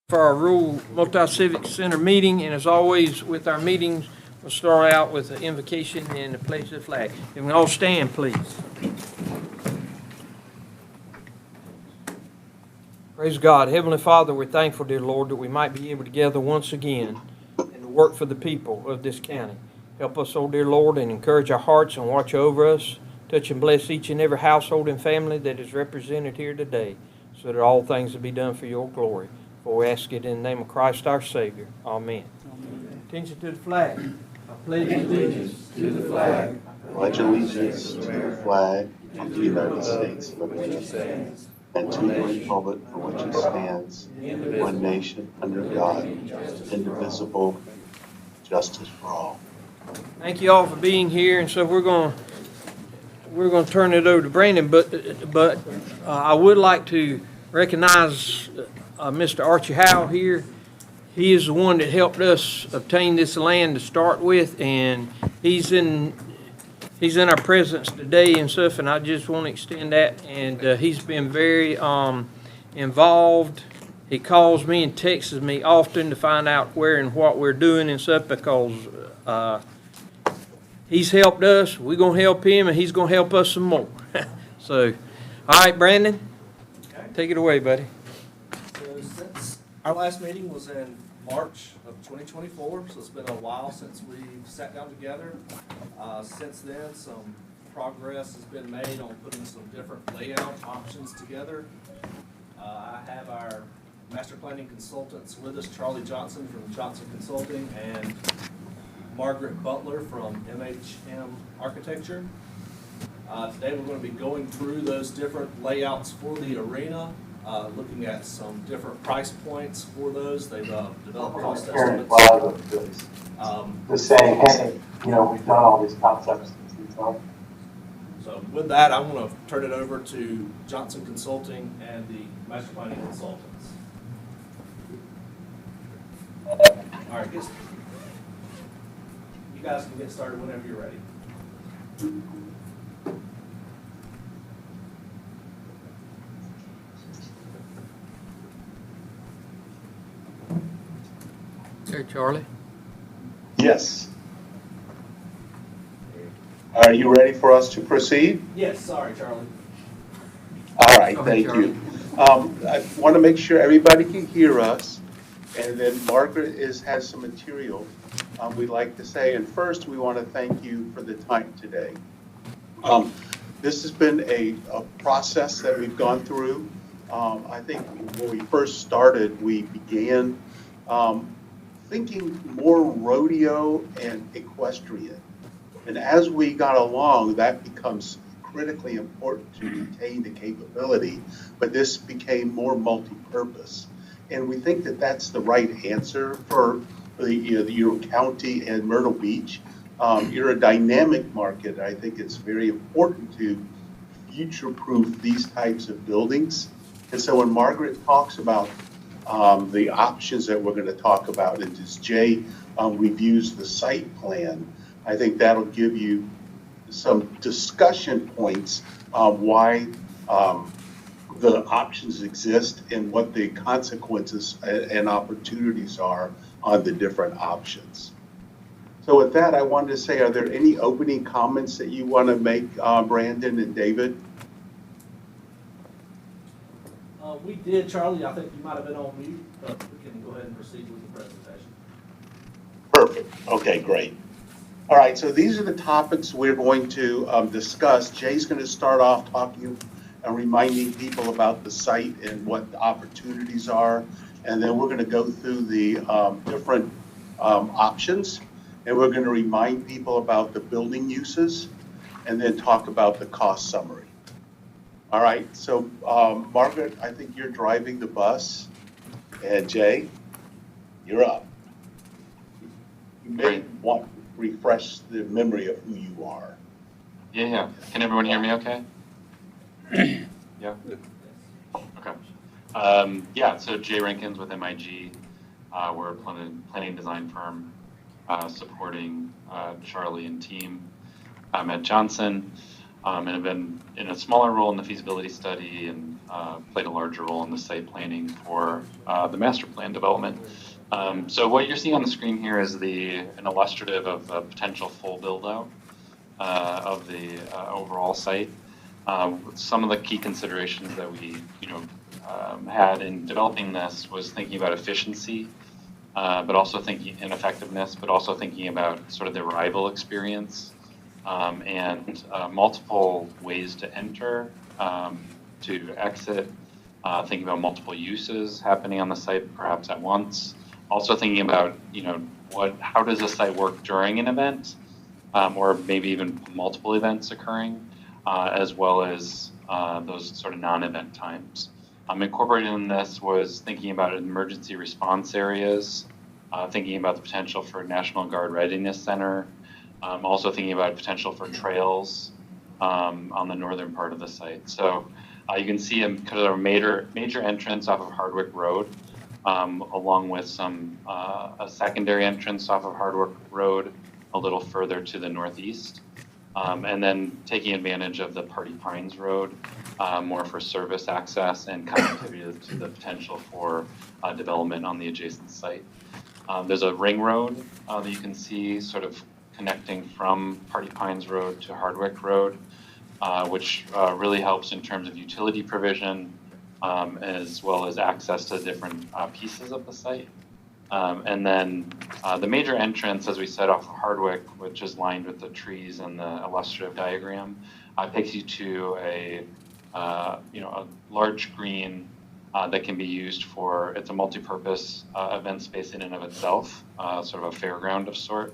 For our rural multi-civic center meeting, and as always with our meetings, we'll start out with an invocation and the pledge of the flag. If we can all stand, please. Praise God. Heavenly Father, we're thankful, dear Lord, that we might be able to gather once again and to work for the people of this county. Help us, oh dear Lord, and encourage our hearts and watch over us. Touch and bless each and every household and family that is represented here today, so that all things will be done for your glory. For we ask it in the name of Christ our Savior. Amen. Amen. Attention to the flag. I pledge allegiance to the flag. Pledge allegiance to the flag of the United States of America and to the republic for which it stands, one nation under God, indivisible, justice for all. Thank you all for being here, and so we're going to turn it over to Brandon, but I would like to recognize Mr. Archie Howe here. He is the one that helped us obtain this land to start with, and he's in our presence today and stuff, and I just want to extend that. And he's been very involved. He calls me and texts me often to find out where and what we're doing and stuff, because he's helped us. We're going to help him, and he's going to help us some more. So, all right, Brandon, take it away, buddy. So since our last meeting was in March of 2024, so it's been a while since we've sat down together. Since then, some progress has been made on putting some different layout options together. I have our master planning consultants with us, Charlie Johnson from Johnson Consulting and Margaret Butler from MHM Architecture. Today we're going to be going through those different layouts for the arena, looking at some different price points for those. They've developed cost estimates. Just saying, hey, we've done all these concepts. So with that, I want to turn it over to Johnson Consulting and the master planning consultants. All right, you guys can get started whenever you're ready. Okay, Charlie. Yes. Are you ready for us to proceed? Yes, sorry, Charlie. All right, Go ahead, thank Charlie. you. I want to make sure everybody can hear us, and then Margaret has some material we'd like to say. And first, we want to thank you for the time today. This has been a process that we've gone through. I think when we first started, we began thinking more rodeo and equestrian. And as we got along, that becomes critically important to retain the capability, but this became more multi-purpose. And we think that that's the right answer for your county and Myrtle Beach. You're a dynamic market. I think it's very important to future-proof these types of buildings. And so when Margaret talks about the options that we're going to talk about, and as Jay reviews the site plan, I think that'll give you some discussion points on why the options exist and what the consequences and opportunities are on the different options. So with that, I wanted to say, are there any opening comments that you want to make, Brandon and David? We did, Charlie. I think you might have been on mute, but we can go ahead and proceed with the presentation. Perfect. Okay, great. All right, so these are the topics we're going to discuss. Jay's going to start off talking and reminding people about the site and what the opportunities are. And then we're going to go through the different options. And we're going to remind people about the building uses and then talk about the cost summary. All right, so Margaret, I think you're driving the bus. And Jay, you're up. You may want to refresh the memory of who you are. Yeah. Can everyone hear me okay? Yeah? Okay. So Jay Rankins with MIG. We're a planning design firm supporting Charlie and team at Johnson. And I've been in a smaller role in the feasibility study and played a larger role in the site planning for the master plan development. So what you're seeing on the screen here is an illustrative of a potential full build out of the overall site. Some of the key considerations that we, had in developing this was thinking about efficiency, but also thinking in effectiveness, but also thinking about sort of the arrival experience, and multiple ways to enter, to exit, thinking about multiple uses happening on the site perhaps at once. Also thinking about, how does a site work during an event, or maybe even multiple events occurring, as well as those sort of non-event times. Incorporated in this was thinking about emergency response areas, thinking about the potential for a National Guard Readiness Center, also thinking about potential for trails on the northern part of the site. So you can see kind of a major entrance off of Hardwick Road, along with a secondary entrance off of Hardwick Road a little further to the northeast, and then taking advantage of the Party Pines Road more for service access and connectivity to the potential for development on the adjacent site. There's a ring road that you can see sort of connecting from Party Pines Road to Hardwick Road, which really helps in terms of utility provision, as well as access to different pieces of the site. And then the major entrance, as we said, off of Hardwick, which is lined with the trees and the illustrative diagram, takes you to a large green that can be used for, it's a multi-purpose event space in and of itself, sort of a fairground of sort,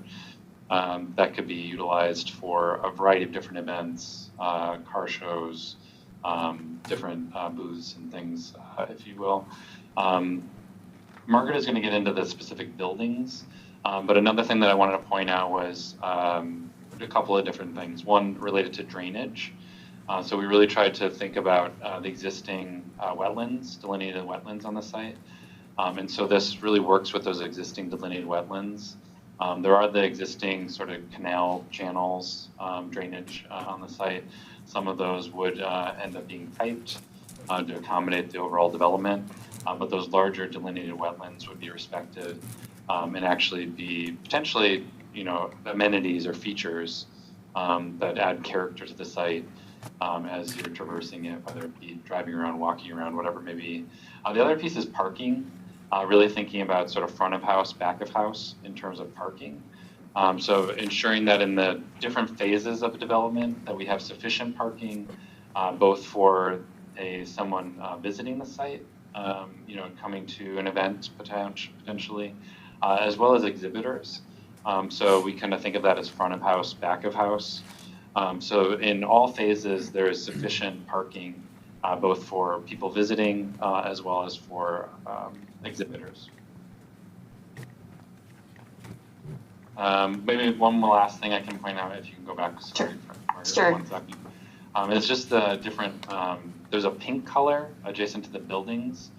that could be utilized for a variety of different events, car shows, different booths and things, if you will. Margaret is going to get into the specific buildings, but another thing that I wanted to point out was a couple of different things. One related to drainage. So we really tried to think about the existing wetlands, delineated wetlands on the site. And so this really works with those existing delineated wetlands. There are the existing sort of canal channels, drainage on the site. Some of those would end up being piped to accommodate the overall development, but those larger delineated wetlands would be respected and actually be potentially, amenities or features that add character to the site as you're traversing it, whether it be driving around, walking around, whatever it may be. The other piece is parking. Really thinking about sort of front of house, back of house in terms of parking. So ensuring that in the different phases of development that we have sufficient parking, both for someone visiting the site, coming to an event potentially, as well as exhibitors. So we kind of think of that as front of house, back of house. So in all phases, there is sufficient parking, both for people visiting as well as for exhibitors. Maybe one last thing I can point out, if you can go back. Sorry, Sure. 1 second. It's just the different, there's a pink color adjacent to the buildings.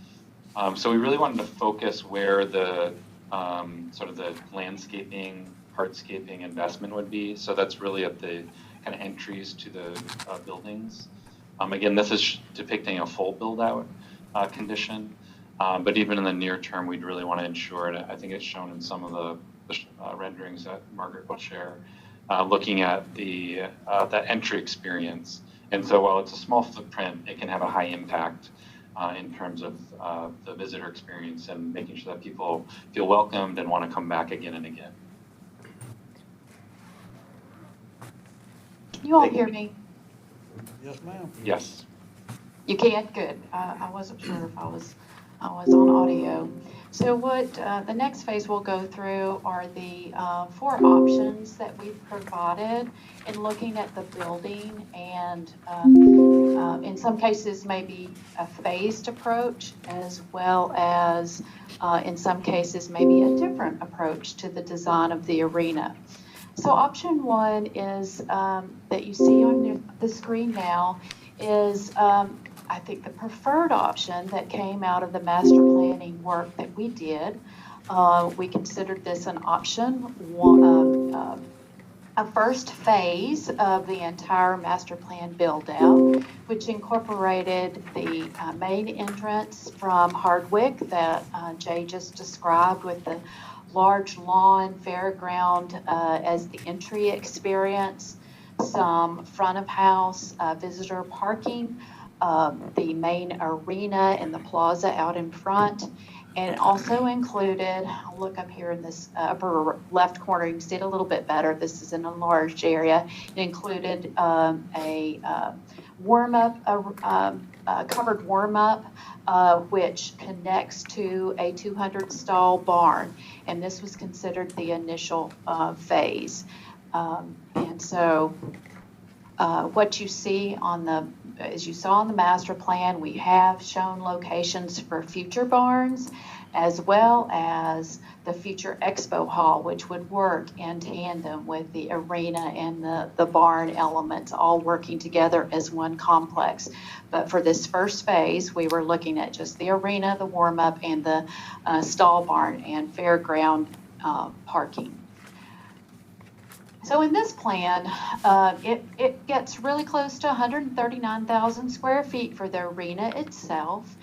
So we really wanted to focus where the sort of the landscaping, hardscaping investment would be. So that's really at the kind of entries to the buildings. Again, this is depicting a full build out condition. But even in the near term, we'd really want to ensure, and I think it's shown in some of the renderings that Margaret will share, looking at the entry experience. And so while it's a small footprint, it can have a high impact in terms of the visitor experience and making sure that people feel welcomed and want to come back again and again. Can you all hear me? Yes, ma'am. Yes. You can? Good. I wasn't sure if I was on audio. So what the next phase we'll go through are the 4 options that we've provided in looking at the building, and in some cases maybe a phased approach, as well as in some cases maybe a different approach to the design of the arena. So option 1 is that you see on the screen now is I think the preferred option that came out of the master planning work that we did. We considered this an option 1 a first phase of the entire master plan build-out, which incorporated the main entrance from Hardwick that Jay just described, with the large lawn fairground as the entry experience, some front of house visitor parking, the main arena and the plaza out in front. And it also included, I'll look up here in this upper left corner, you can see it a little bit better. This is an enlarged area. It included a warm-up, a covered warm-up, which connects to a 200-stall barn. And this was considered the initial phase. And so what you see on the, as you saw in the master plan, we have shown locations for future barns, as well as the future expo hall, which would work in tandem with the arena and the barn elements, all working together as one complex. But for this first phase, we were looking at just the arena, the warm-up, and the stall barn and fairground parking. So in this plan, it gets really close to 139,000 square feet for the arena itself.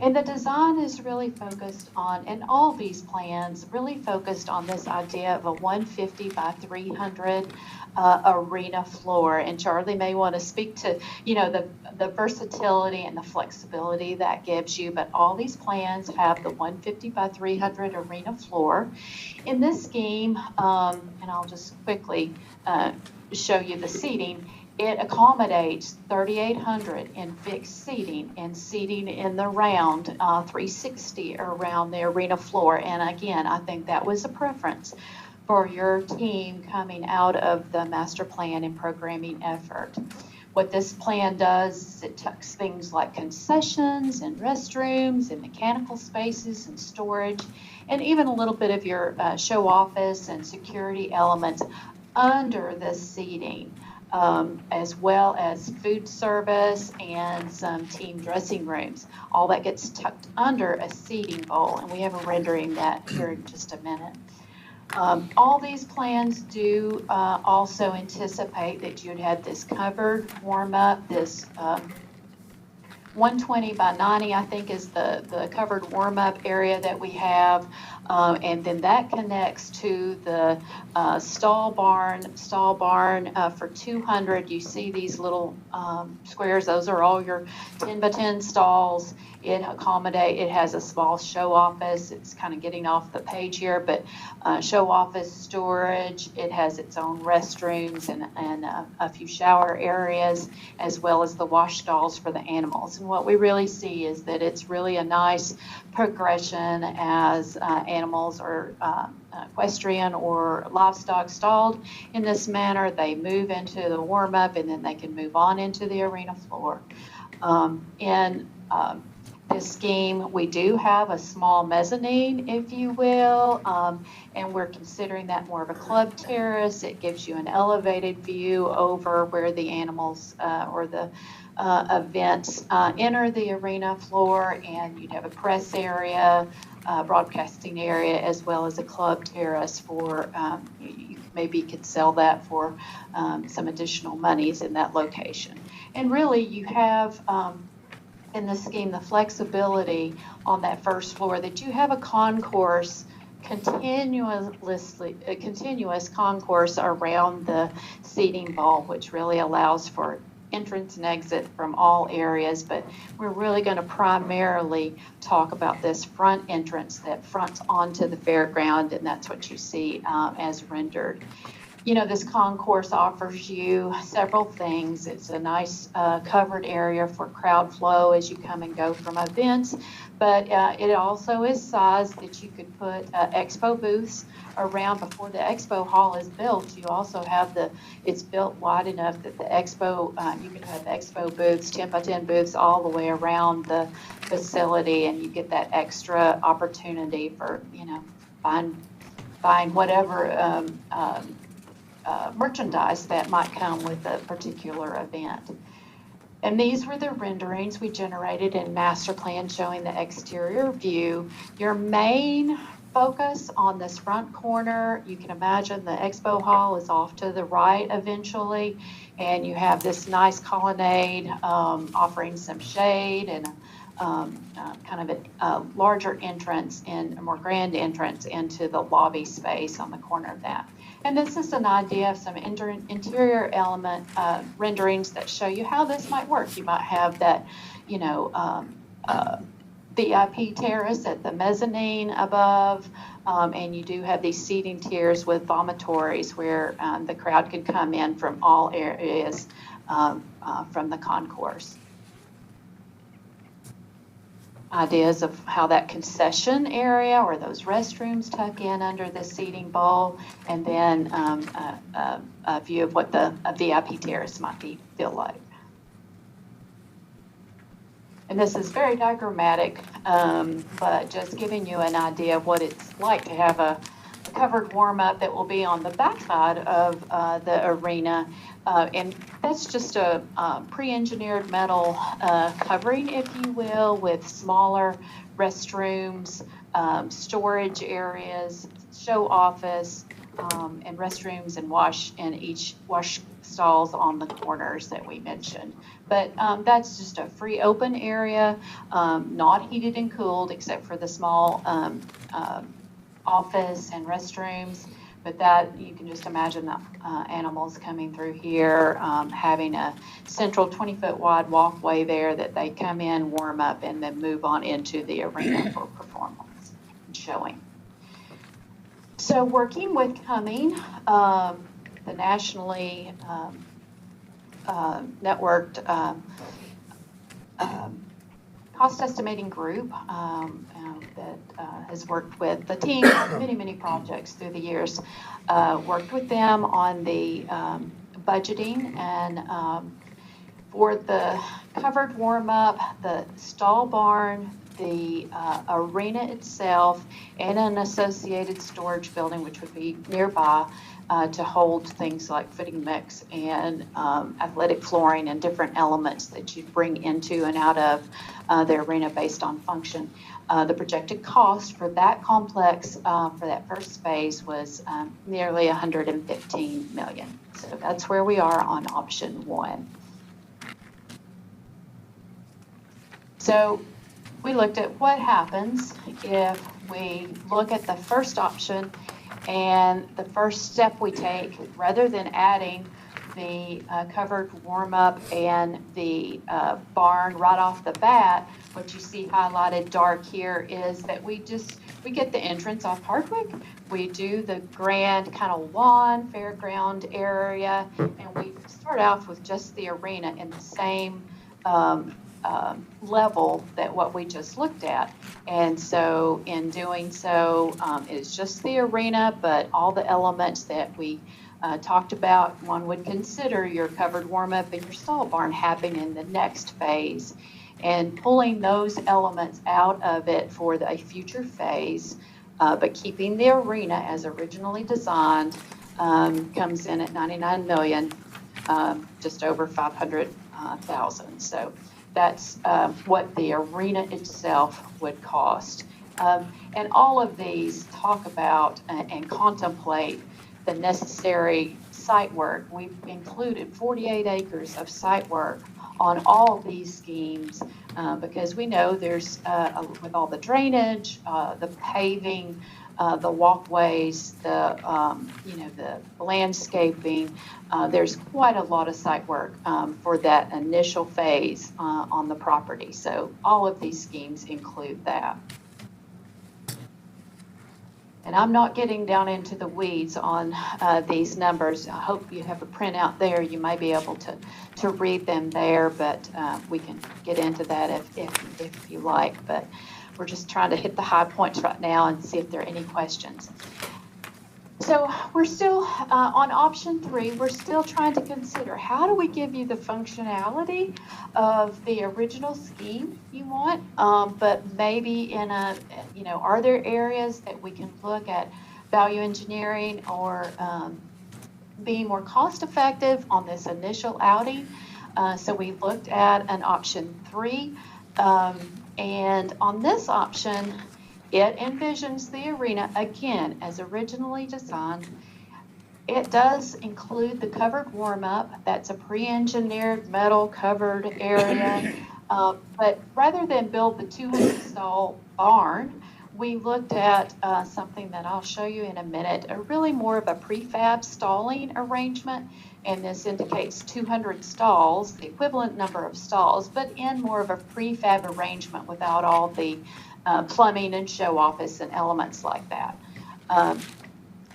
And the design is really focused on, and all these plans really focused on this idea of a 150 by 300 arena floor. And Charlie may want to speak to, you know, the versatility and the flexibility that gives you, but all these plans have the 150 by 300 arena floor. In this scheme, and I'll just quickly show you the seating, it accommodates 3,800 in fixed seating and seating in the round 360 around the arena floor. And again, I think that was a preference for your team coming out of the master plan and programming effort. What this plan does is it tucks things like concessions and restrooms and mechanical spaces and storage, and even a little bit of your show office and security elements under the seating. As well as food service and some team dressing rooms. All that gets tucked under a seating bowl, and we have a rendering that here in just a minute. All these plans do also anticipate that you'd have this covered warm-up, this 120 by 90, I think, is the covered warm-up area that we have. And then that connects to the stall barn for 200. You see these little squares. Those are all your 10 by 10 stalls. It has a small show office. It's kind of getting off the page here, but show office, storage. It has its own restrooms and a few shower areas, as well as the wash stalls for the animals. And what we really see is that it's really a nice progression as animals are equestrian or livestock stalled in this manner. They move into the warm-up, and then they can move on into the arena floor. In this scheme, we do have a small mezzanine, if you will, and we're considering that more of a club terrace. It gives you an elevated view over where the animals or the events enter the arena floor, and you'd have a press area, broadcasting area, as well as a club terrace for, you maybe could sell that for some additional monies in that location. And really you have in the scheme the flexibility on that first floor that you have a concourse, continuous concourse around the seating bowl, which really allows for entrance and exit from all areas. But we're really going to primarily talk about this front entrance that fronts onto the fairground, and that's what you see as rendered. You know, this concourse offers you several things. It's a nice covered area for crowd flow as you come and go from events, but it also is sized that you could put expo booths around. Before the expo hall is built, you also have it's built wide enough that the expo, you can have expo booths, 10 by 10 booths all the way around the facility, and you get that extra opportunity for, you know, buying whatever merchandise that might come with a particular event. And these were the renderings we generated in master plan showing the exterior view. Your main focus on this front corner. You can imagine the expo hall is off to the right eventually, and you have this nice colonnade offering some shade and kind of a larger entrance and a more grand entrance into the lobby space on the corner of that. And this is an idea of some interior element renderings that show you how this might work. You might have that, VIP terrace at the mezzanine above, and you do have these seating tiers with vomitories where the crowd can come in from all areas from the concourse. Ideas of how that concession area or those restrooms tuck in under the seating bowl, and then a view of what a VIP terrace might feel like. And this is very diagrammatic, but just giving you an idea of what it's like to have a covered warm-up that will be on the backside of the arena. And that's just a pre-engineered metal covering, if you will, with smaller restrooms, storage areas, show office, and restrooms and wash stalls on the corners that we mentioned. But that's just a free open area, not heated and cooled except for the small office and restrooms. But that, you can just imagine the animals coming through here, having a central 20-foot wide walkway there that they come in, warm up, and then move on into the arena for performance and showing. So working with Cumming, the nationally networked cost estimating group that has worked with the team on many projects through the years, worked with them on the budgeting, and for the covered warm-up, the stall barn, the arena itself, and an associated storage building which would be nearby to hold things like footing mix and athletic flooring and different elements that you bring into and out of the arena based on function. The projected cost for that complex for that first phase was nearly $115 million. So that's where we are on option one. So we looked at what happens if we look at the first option, and the first step we take, rather than adding the covered warm-up and the barn right off the bat, what you see highlighted dark here is that we get the entrance off Hardwick. We do the grand kind of lawn, fairground area, and we start off with just the arena in the same level that what we just looked at. And so in doing so, it's just the arena, but all the elements that we talked about, one would consider your covered warm-up and your stall barn happening in the next phase. And pulling those elements out of it for a future phase, but keeping the arena as originally designed, comes in at $99 million, just over $500,000. So that's what the arena itself would cost. And all of these talk about and contemplate the necessary site work. We've included 48 acres of site work on all of these schemes because we know there's, with all the drainage, the paving, the walkways, the landscaping, there's quite a lot of site work for that initial phase on the property. So all of these schemes include that. And I'm not getting down into the weeds on these numbers. I hope you have a printout there. You may be able to read them there, but we can get into that if you like. But we're just trying to hit the high points right now and see if there are any questions. So we're still on option 3. We're still trying to consider, how do we give you the functionality of the original scheme you want, but maybe in a, are there areas that we can look at value engineering or being more cost effective on this initial outing? So we looked at an option 3, and on this option, It envisions the arena, again, as originally designed. It does include the covered warm-up. That's a pre-engineered metal covered area. But rather than build the 200 stall barn, we looked at something that I'll show you in a minute, a really more of a prefab stalling arrangement. And this indicates 200 stalls, the equivalent number of stalls, but in more of a prefab arrangement without all the plumbing and show office and elements like that.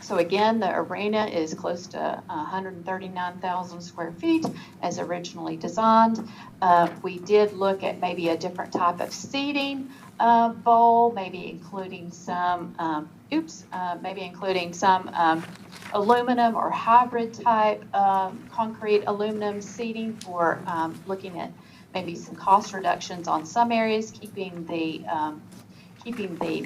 So again, the arena is close to 139,000 square feet as originally designed. We did look at maybe a different type of seating bowl, maybe including some, aluminum or hybrid type concrete aluminum seating for looking at maybe some cost reductions on some areas, keeping the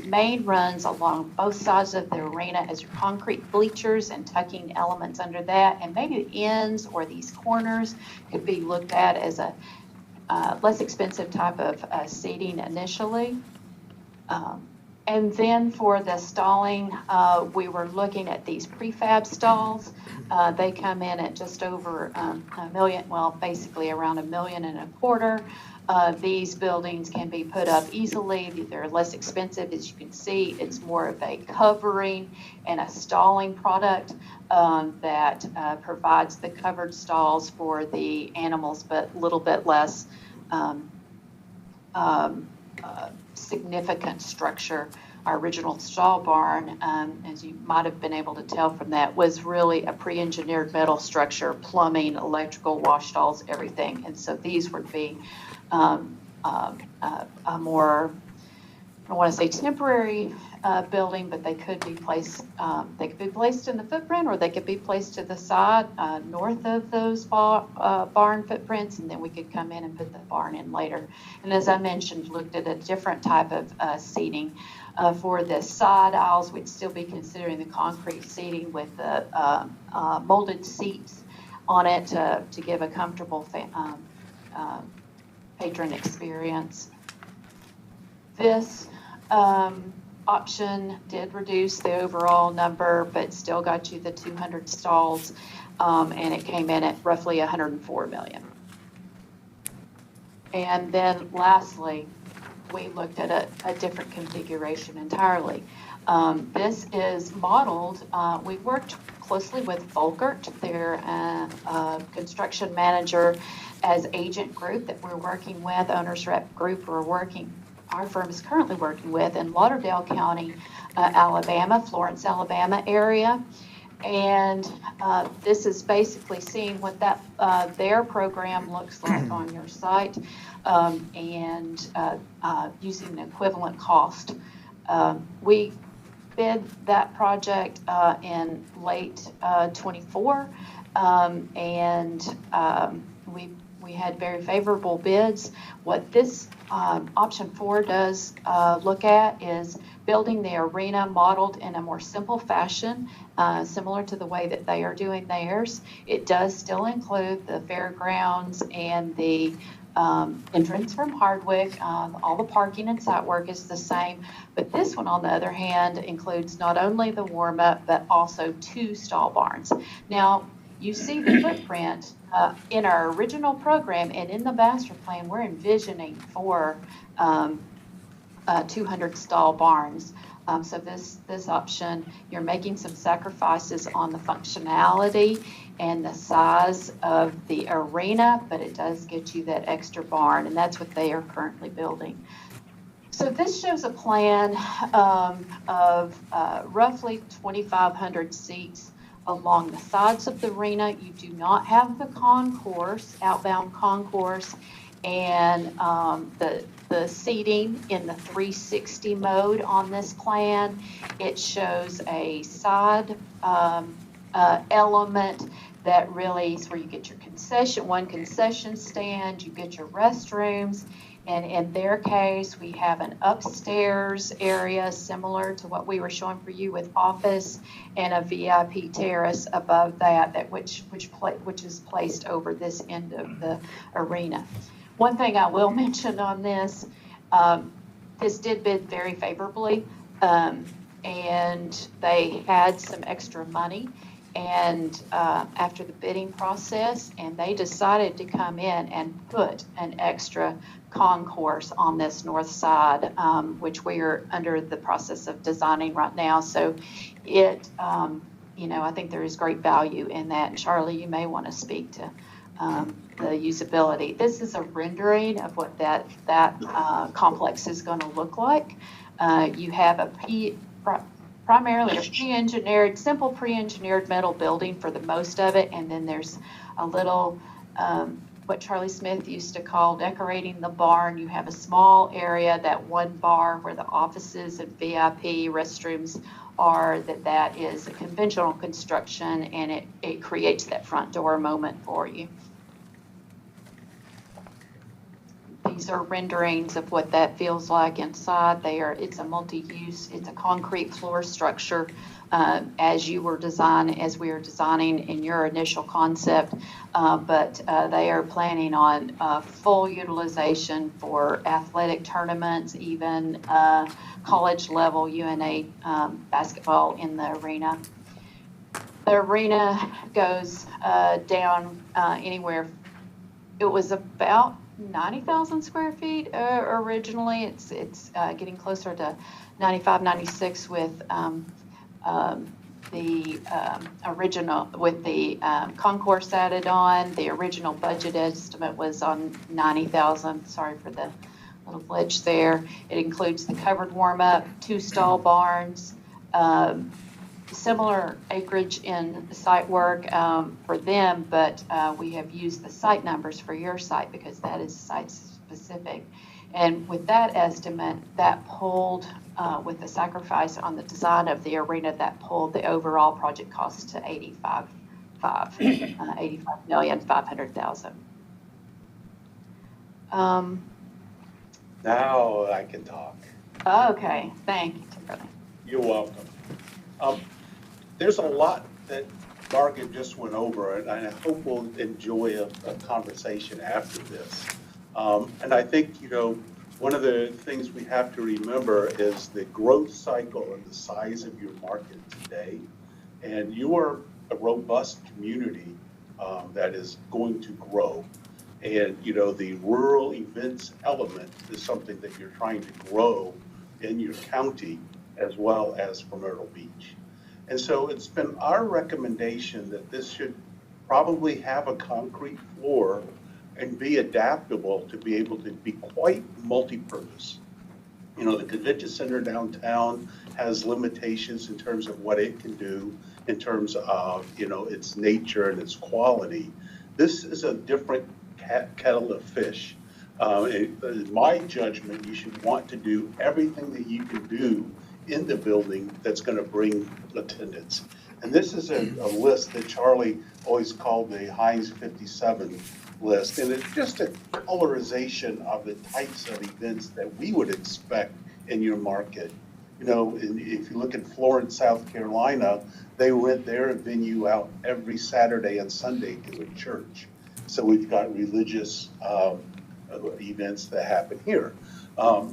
main runs along both sides of the arena as your concrete bleachers and tucking elements under that. And maybe the ends or these corners could be looked at as a less expensive type of seating initially. And then for the stalling, we were looking at these prefab stalls. They come in at just over $1 million, well, basically around $1.25 million. These buildings can be put up easily. They're less expensive. As you can see, it's more of a covering and a stalling product that provides the covered stalls for the animals, but a little bit less significant structure. Our original stall barn, as you might have been able to tell from that, was really a pre-engineered metal structure, plumbing, electrical, wash stalls, everything. And so these would be a more, I don't want to say temporary building, but they could be placed in the footprint, or they could be placed to the side north of those barn footprints, and then we could come in and put the barn in later. And as I mentioned, looked at a different type of seating. For the side aisles, we'd still be considering the concrete seating with the molded seats on it to give a comfortable patron experience. This option did reduce the overall number, but still got you the 200 stalls, and it came in at roughly $104 million. And then lastly, we looked at a different configuration entirely. This is modeled, we worked closely with Volkert, their construction manager as agent group that we're working with, owners rep group our firm is currently working with in Lauderdale County, Alabama, Florence, Alabama area. And this is basically seeing what that their program looks like on your site, and using the equivalent cost. We bid that project in late 24, and we had very favorable bids. What this option 4 does look at is building the arena modeled in a more simple fashion, similar to the way that they are doing theirs. It does still include the fairgrounds and the entrance from Hardwick. All the parking and site work is the same, but this one, on the other hand, includes not only the warm-up, but also 2 stall barns. Now, you see the footprint in our original program and in the master plan, we're envisioning for 200 stall barns. So this option, you're making some sacrifices on the functionality and the size of the arena, but it does get you that extra barn, and that's what they are currently building. So this shows a plan of roughly 2,500 seats along the sides of the arena. You do not have the concourse, outbound concourse, and the seating in the 360 mode on this plan. It shows a side element that really is where you get your one concession stand, you get your restrooms, and in their case, we have an upstairs area similar to what we were showing for you with office, and a VIP terrace above that, which is placed over this end of the arena. One thing I will mention on this, this did bid very favorably, and they had some extra money and after the bidding process, and they decided to come in and put an extra concourse on this north side, which we are under the process of designing right now. So it, I think there is great value in that. And Charlie, you may want to speak to the usability. This is a rendering of what that complex is going to look like. You have primarily a pre-engineered, simple pre-engineered metal building for the most of it, and then there's a little, what Charlie Smith used to call decorating the barn. You have a small area, that one bar where the offices and VIP restrooms are, that is a conventional construction, and it creates that front door moment for you. These are renderings of what that feels like inside there. It's a multi-use, it's a concrete floor structure as we were designing in your initial concept, but they are planning on full utilization for athletic tournaments, even college level UNA basketball in the arena. The arena goes down anywhere. It was about 90,000 square feet originally. It's getting closer to 95, 96 with the original, with the concourse added on. The original budget estimate was on 90,000. Sorry for the little glitch there. It includes the covered warm-up, 2 stall barns, similar acreage in site work for them, but we have used the site numbers for your site because that is site specific. And with that estimate, that pulled, with the sacrifice on the design of the arena, that pulled the overall project cost to $85,500,000. Now I can talk. Okay, thank you, Timberlake. You're welcome. There's a lot that Margaret just went over, and I hope we'll enjoy a conversation after this. And I think, one of the things we have to remember is the growth cycle and the size of your market today. And you are a robust community that is going to grow. And, the rural events element is something that you're trying to grow in your county as well as for Myrtle Beach. And so it's been our recommendation that this should probably have a concrete floor and be adaptable to be able to be quite multi-purpose. The convention center downtown has limitations in terms of what it can do, in terms of, its nature and its quality. This is a different kettle of fish. In my judgment, you should want to do everything that you can do in the building that's going to bring attendance. And this is a list that Charlie always called the Heinz 57 list. And it's just a colorization of the types of events that we would expect in your market. If you look at Florence, South Carolina, they rent their venue out every Saturday and Sunday to a church. So we've got religious events that happen here.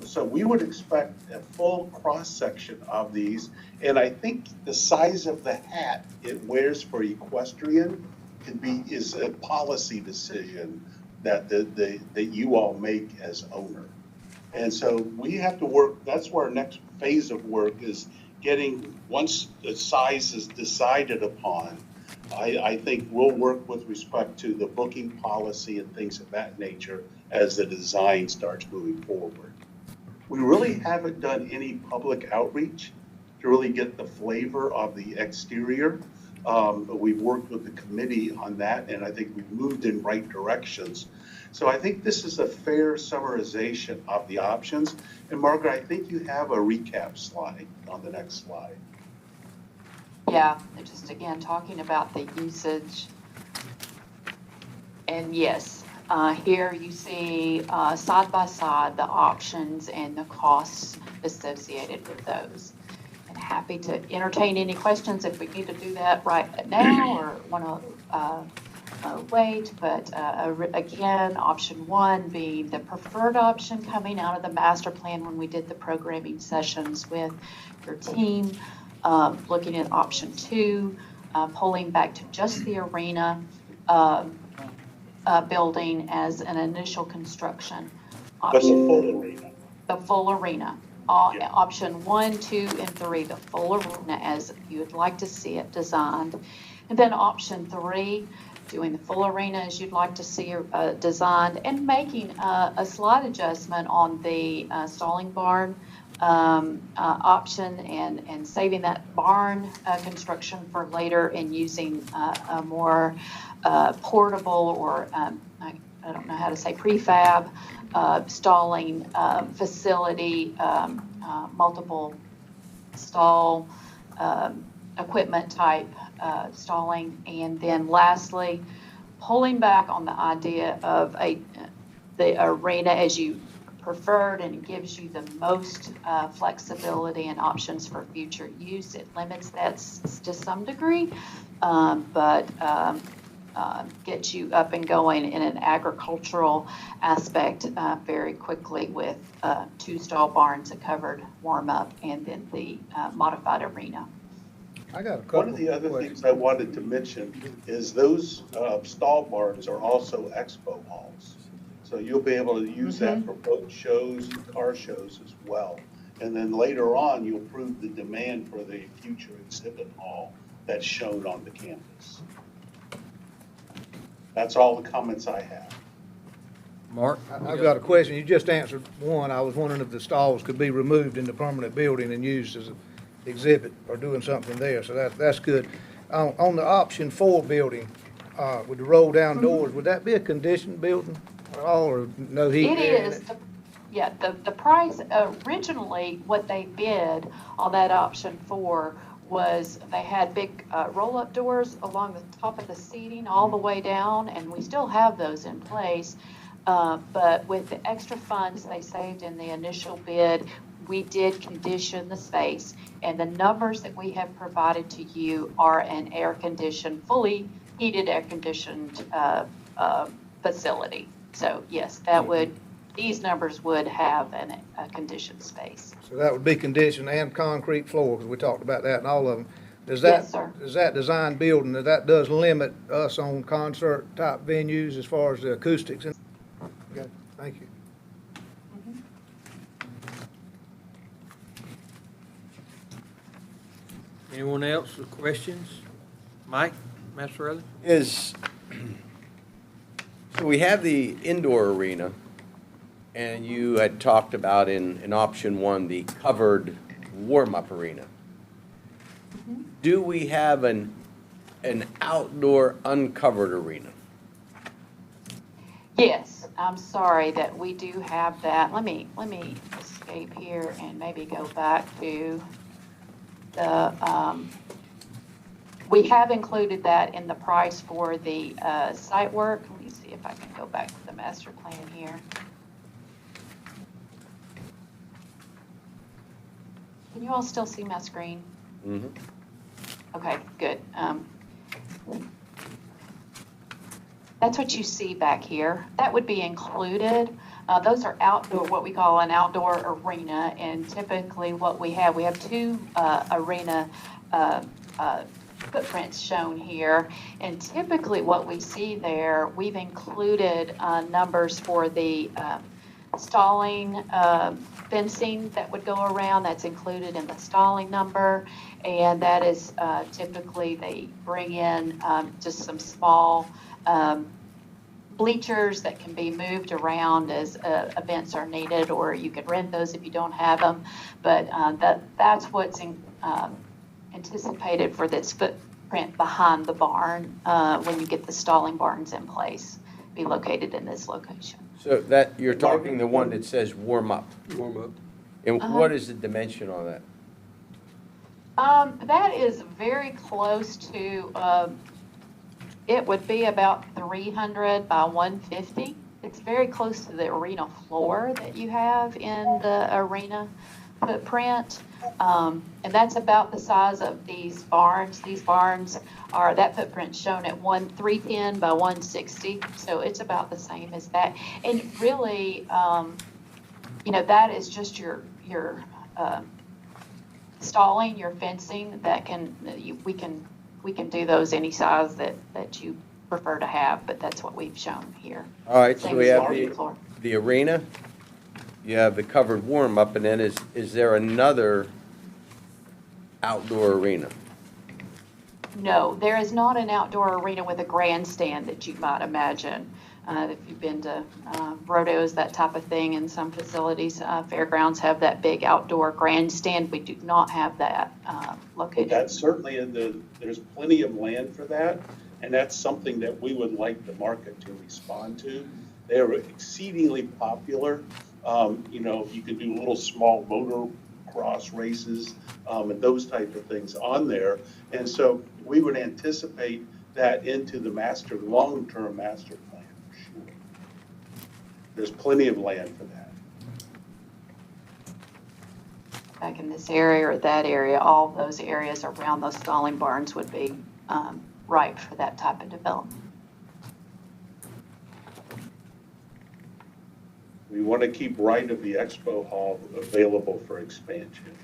So we would expect a full cross-section of these. And I think the size of the hat it wears for equestrian is a policy decision that that you all make as owner. And so we have to work, that's where our next phase of work is getting, once the size is decided upon, I think we'll work with respect to the booking policy and things of that nature as the design starts moving forward. We really haven't done any public outreach to really get the flavor of the exterior. But we've worked with the committee on that, and I think we've moved in right directions. So I think this is a fair summarization of the options. And Margaret, I think you have a recap slide on the next slide. Yeah, just again, talking about the usage. And yes, here you see side by side the options and the costs associated with those. And happy to entertain any questions if we need to do that right now or want to weight, but again, option one being the preferred option coming out of the master plan when we did the programming sessions with your team. Looking at option two, pulling back to just the arena building as an initial construction. But the full arena. The full arena. Yeah. Option 1, 2, and 3, the full arena as you would like to see it designed. And then option 3, doing the full arena as you'd like to see it designed, and making a slight adjustment on the stalling barn option and saving that barn construction for later and using a more portable or I don't know how to say prefab stalling facility, multiple stall equipment type stalling. And then lastly, pulling back on the idea of the arena as you preferred, and it gives you the most flexibility and options for future use. It limits that to some degree, but get you up and going in an agricultural aspect very quickly with 2 stall barns, a covered warm-up, and then the modified arena. I got a couple. One of the other things I wanted to mention is those stall barns are also expo halls. So you'll be able to use that for boat shows and car shows as well. And then later on, you'll prove the demand for the future exhibit hall that's shown on the campus. That's all the comments I have. Mark? I've got a question. You just answered one. I was wondering if the stalls could be removed in the permanent building and used as an exhibit or doing something there. So that's good. On the option 4 building, with the roll down doors, would that be a conditioned building at all, or no heat? It is. Yeah, the price, originally what they bid on that option 4 was they had big roll-up doors along the top of the seating all the way down, and we still have those in place. But with the extra funds they saved in the initial bid, we did condition the space, and the numbers that we have provided to you are an air-conditioned, fully heated air-conditioned facility. So yes, these numbers would have a conditioned space. So that would be conditioned and concrete floor, because we talked about that in all of them. Does that, Yes, sir. Does that design building, that does limit us on concert type venues as far as the acoustics? Okay, thank you. Anyone else with questions? Mike, Master So we have the indoor arena, and you had talked about in option 1, the covered warm-up arena. Do we have an outdoor uncovered arena? Yes, I'm sorry that we do have that. Let me escape here and maybe go back to the, we have included that in the price for the site work. Let me see if I can go back to the master plan here. Can you all still see my screen? Mm-hmm. Okay, good. That's what you see back here. That would be included. Those are outdoor, what we call an outdoor arena, and typically what we have 2 arena footprints shown here, and typically what we see there, we've included numbers for the stalling fencing that would go around. That's included in the stalling number, and that is typically they bring in just some small bleachers that can be moved around as events are needed, or you could rent those if you don't have them. But that's what's anticipated for this footprint behind the barn when you get the stalling barns in place, be located in this location. So that, you're talking the one that says warm-up. Warm-up. And what is the dimension on that? That is very close to, it would be about 300 by 150. It's very close to the arena floor that you have in the arena footprint. And that's about the size of these barns. These barns are, that footprint shown at 310 by 160. So it's about the same as that. And really, that is just your stalling, your fencing that we can do those any size that you prefer to have, but that's what we've shown here. All right, so Same we as have the floor. the arena, you have the covered warm-up, and then is there another outdoor arena? No, there is not an outdoor arena with a grandstand that you might imagine. If you've been to rodeos, that type of thing, in some facilities, fairgrounds have that big outdoor grandstand. We do not have that located. That's certainly there's plenty of land for that, and that's something that we would like the market to respond to. They're exceedingly popular. You could do little small motocross races and those types of things on there. And so we would anticipate that into the long-term master plan for sure. There's plenty of land for that. Back in this area or that area, all those areas around those stalling barns would be ripe for that type of development. We want to keep right of the expo hall available for expansion.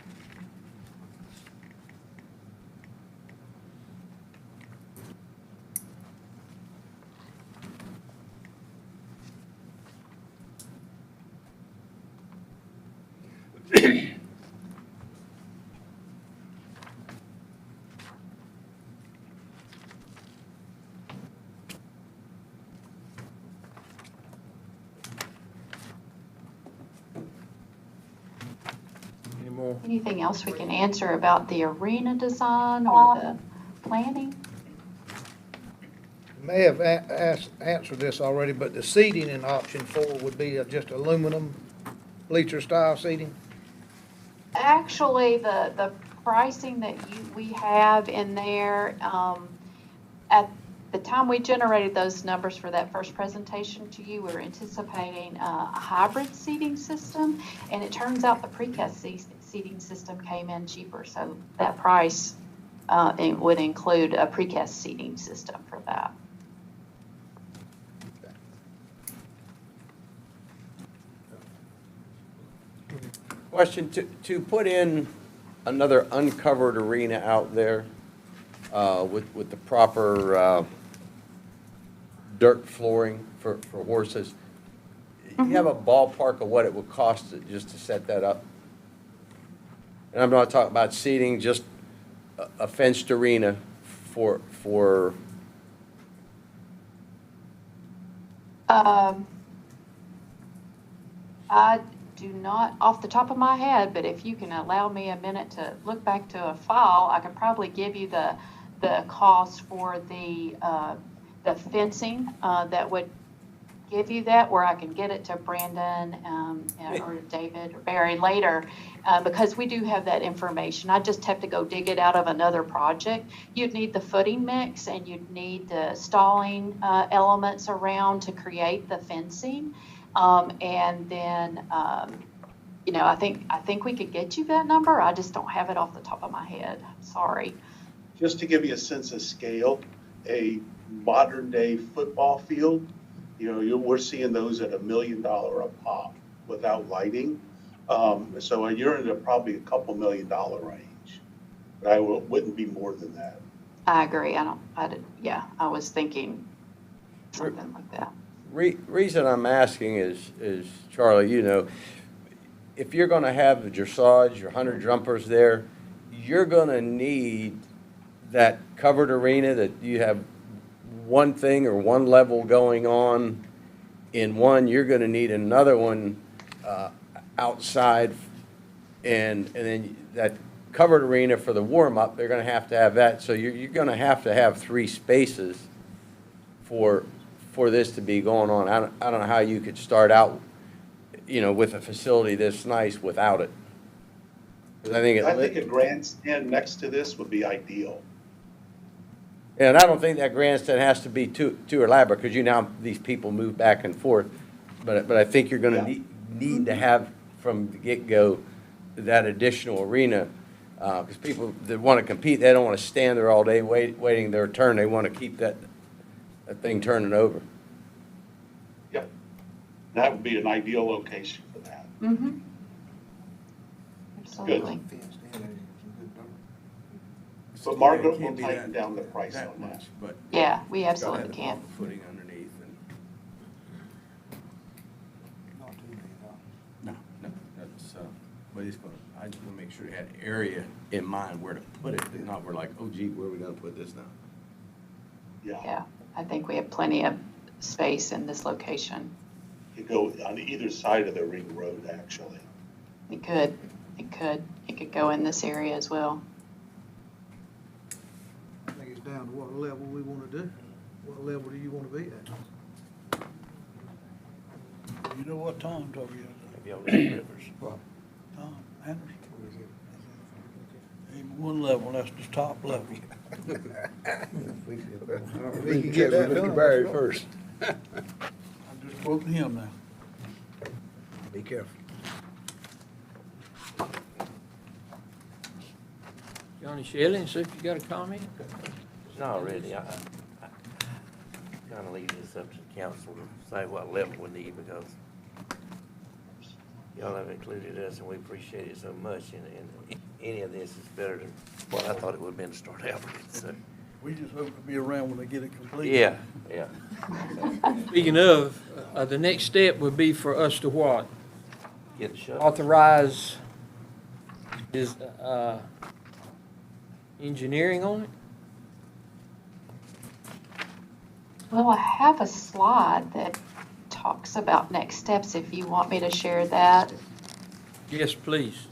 Any more? Anything else we can answer about the arena design or the planning? You may have answered this already, but the seating in option 4 would be just aluminum bleacher style seating? Actually, the pricing that we have in there, at the time we generated those numbers for that first presentation to you, we were anticipating a hybrid seating system, and it turns out the precast seating system came in cheaper, so that price it would include a precast seating system for that. Question, to put in another uncovered arena out there with the proper dirt flooring for horses, you have a ballpark of what it would cost just to set that up? And I'm not talking about seating, just a fenced arena for I do not off the top of my head, but if you can allow me a minute to look back to a file, I could probably give you the cost for the fencing that would give you that, where I can get it to Brandon or David or Barry later, because we do have that information. I just have to go dig it out of another project. You'd need the footing mix, and you'd need the stalling elements around to create the fencing. And then, I think we could get you that number. I just don't have it off the top of my head. Sorry. Just to give you a sense of scale, a modern day football field, we're seeing those at $1 million a pop without lighting. So you're in probably a couple $1 million range, but wouldn't be more than that. I agree. I was thinking something like that. Reason I'm asking is Charlie, if you're going to have the dressage, your 100 jumpers there, you're going to need that covered arena that you have one thing or one level going on in one. You're going to need another one outside, and then that covered arena for the warm-up, they're going to have that. So you're going to have 3 spaces for this to be going on. I don't know how you could start out, with a facility this nice without it. 'Cause I think a grandstand next to this would be ideal. And I don't think that grandstand has to be too elaborate, because these people move back and forth. But I think you're going to need to have from the get-go that additional arena, because people that want to compete, they don't want to stand there all day waiting their turn. They want to keep that thing turning over. Yep. That would be an ideal location for that. Mm-hmm. Absolutely. But Margaret will tighten down the price on that. But Yeah, we gotta absolutely have the can. proper footing underneath and. No, that's, but it's gonna, I just wanna make sure you had area in mind where to put it, and not we're like, oh gee, where are we gonna put this now? Yeah, I think we have plenty of space in this location. You go on either side of the ring road, actually. It could go in this area as well. I think it's down to what level we want to do. What level do you want to be at? You know what Tom told you? Maybe on the rivers. Tom Anderson. Ain't one level, that's the top level. If we can get that done, Barry that's first. I'm just quoting him now. right. Be careful. Johnny Shelley, see if you got a comment? No, really, I kind of leave this up to the council to say what level we need, because y'all have included us and we appreciate it so much, and any of this is better than what I thought it would have been to start out with, so. We just hope to be around when they get it completed. Yeah. Speaking of, the next step would be for us to what? Get the shut. Authorize is, engineering on it? Well, I have a slide that talks about next steps, if you want me to share that. Yes, please.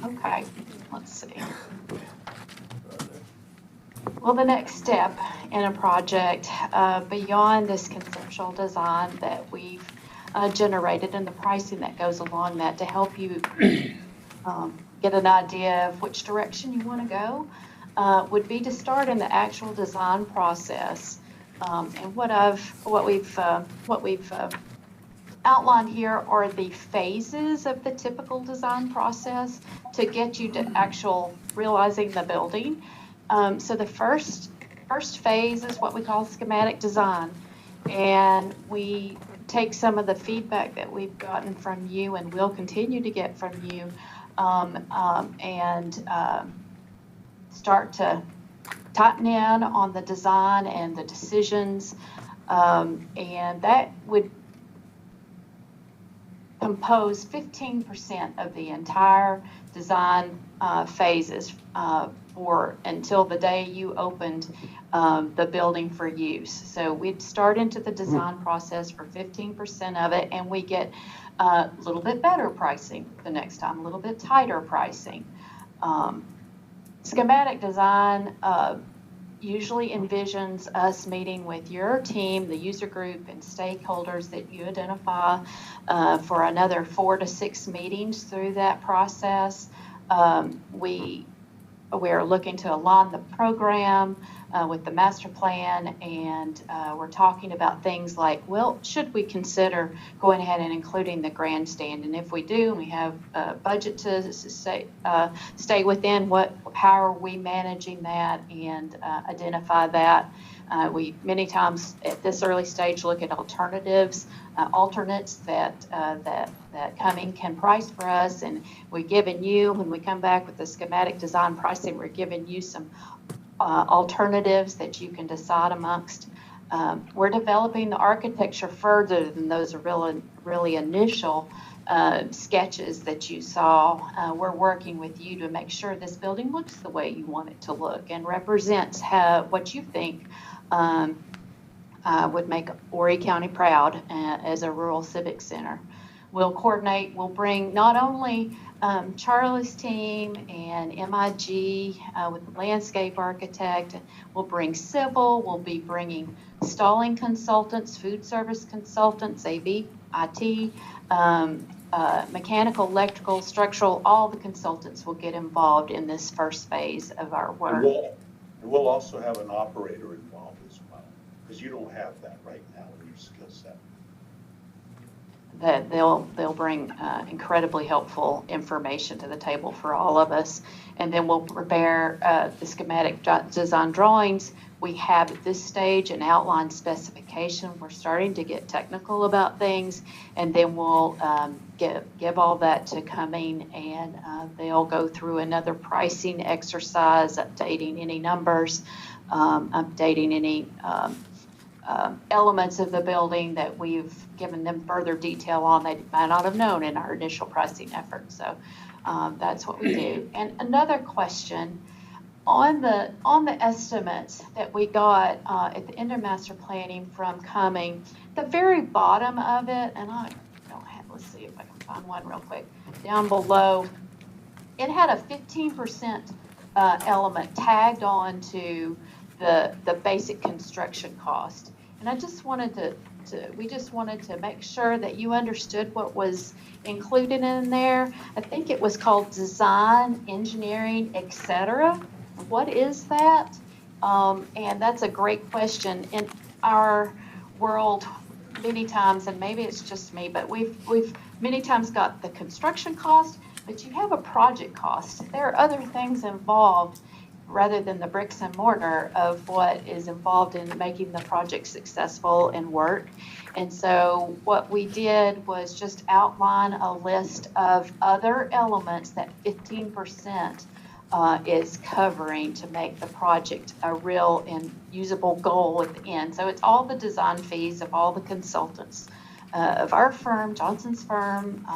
Okay, let's see. Well, the next step in a project, beyond this conceptual design that we've generated and the pricing that goes along that to help you get an idea of which direction you want to go, would be to start in the actual design process. And what we've outlined here are the phases of the typical design process to get you to actual realizing the building. So the first phase is what we call schematic design, and we take some of the feedback that we've gotten from you and will continue to get from you, and start to tighten in on the design and the decisions, and that would compose 15% of the entire design phases for until the day you opened the building for use. So we'd start into the design process for 15% of it, and we get a little bit better pricing the next time, a little bit tighter pricing. Schematic design usually envisions us meeting with your team, the user group, and stakeholders that you identify for another 4 to 6 meetings through that process. We're looking to align the program with the master plan, and we're talking about things like, well, should we consider going ahead and including the grandstand? And if we do, and we have a budget to stay within, how are we managing that and identify that? We many times at this early stage look at alternatives, alternates that Cumming can price for us, and we're giving you, when we come back with the schematic design pricing, we're giving you some alternatives that you can decide amongst. We're developing the architecture further than those really initial sketches that you saw. We're working with you to make sure this building looks the way you want it to look and represents what you think would make Horry County proud as a rural civic center. We'll coordinate, we'll bring not only Charlie's team and MIG with the landscape architect, we'll bring civil, we'll be bringing stalling consultants, food service consultants, AV, IT, mechanical, electrical, structural, all the consultants will get involved in this first phase of our work. And we'll also have an operator involved as well, because you don't have that right now in your skill set. that they'll bring incredibly helpful information to the table for all of us. And then we'll prepare the schematic design drawings. We have at this stage an outline specification. We're starting to get technical about things, and then we'll give all that to Cumming, and they'll go through another pricing exercise, updating any numbers, updating any elements of the building that we've given them further detail on they might not have known in our initial pricing effort. So that's what we do. And another question, on the estimates that we got at the end of master planning from Cumming, the very bottom of it, and I don't have, let's see if I can find one real quick, down below, it had a 15% element tagged on to the basic construction cost. And I just wanted we just wanted to make sure that you understood what was included in there. I think it was called design, engineering, etc. What is that? And that's a great question. In our world, many times, and maybe it's just me, but we've many times got the construction cost, but you have a project cost. There are other things involved rather than the bricks and mortar of what is involved in making the project successful and work. And so what we did was just outline a list of other elements that 15% is covering to make the project a real and usable goal at the end. So it's all the design fees of all the consultants of our firm, Johnson's firm,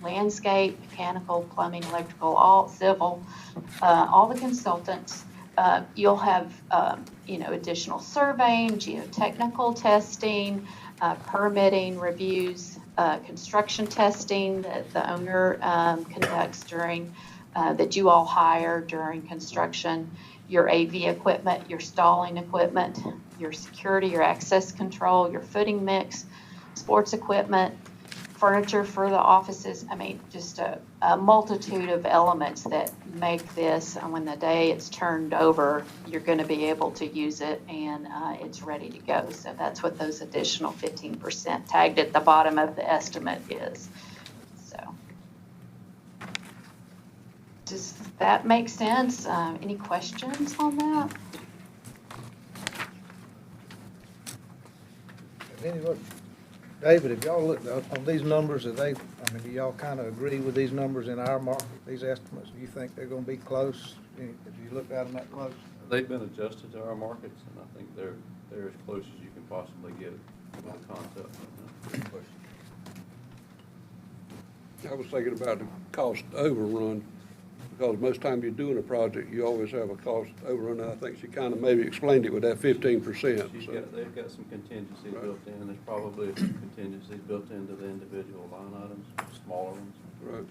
landscape, mechanical, plumbing, electrical, all civil, all the consultants. You'll have, additional surveying, geotechnical testing, permitting reviews, construction testing that the owner conducts during, that you all hire during construction, your AV equipment, your stalling equipment, your security, your access control, your footing mix, sports equipment, furniture for the offices. I mean, just a multitude of elements that make this, and when the day it's turned over, you're going to be able to use it and it's ready to go. So that's what those additional 15% tagged at the bottom of the estimate is. So does that make sense? Any questions on that? David, if y'all look on these numbers, do y'all kind of agree with these numbers in our market, these estimates? Do you think they're going to be close? If you look at them that close? They've been adjusted to our markets, and I think they're as close as you can possibly get with the concept. I was thinking about the cost overrun, because most time you're doing a project, you always have a cost overrun. I think she kind of maybe explained it with that 15%. They've got some contingencies built in. There's probably some contingencies built into the individual line items, smaller ones. Right.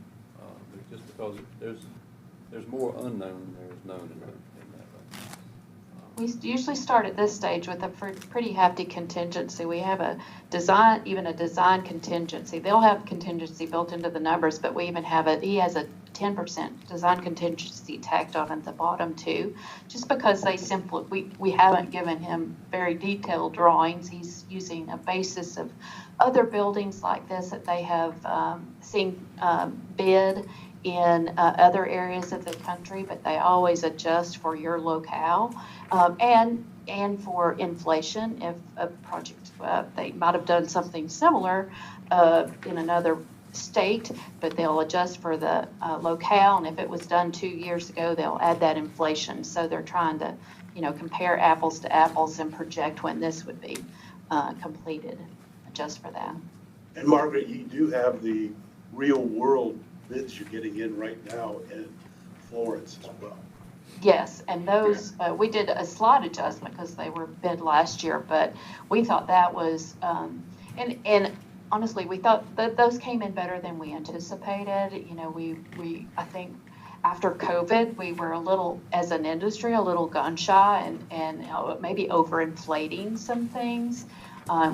But just because there's more unknown than there is known in that way. We usually start at this stage with a pretty hefty contingency. We have a design contingency. They'll have contingency built into the numbers, but we even have he has a 10% design contingency tacked on at the bottom too, just because we haven't given him very detailed drawings. He's using a basis of other buildings like this that they have seen bid in other areas of the country, but they always adjust for your locale and for inflation. If a project, they might have done something similar in another state, but they'll adjust for the locale, and if it was done 2 years ago, they'll add that inflation. So they're trying to, compare apples to apples and project when this would be completed, adjust for that. And Margaret, you do have the real world bids you're getting in right now in Florence as well. Yes, and those, we did a slight adjustment because they were bid last year, but we thought that was, and honestly, we thought that those came in better than we anticipated. I think after COVID, we were a little, as an industry, a little gun shy and maybe overinflating some things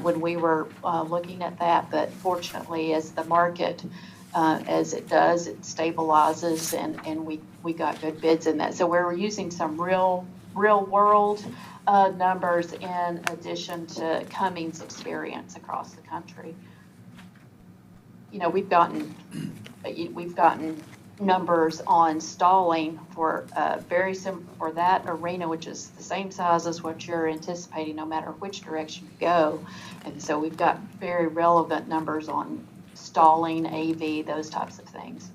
when we were looking at that. But fortunately, as the market, as it does, it stabilizes, and we got good bids in that. So we're using some real world numbers in addition to Cummings' experience across the country. we've gotten numbers on stalling for for that arena, which is the same size as what you're anticipating, no matter which direction you go. And so we've got very relevant numbers on stalling, AV, those types of things.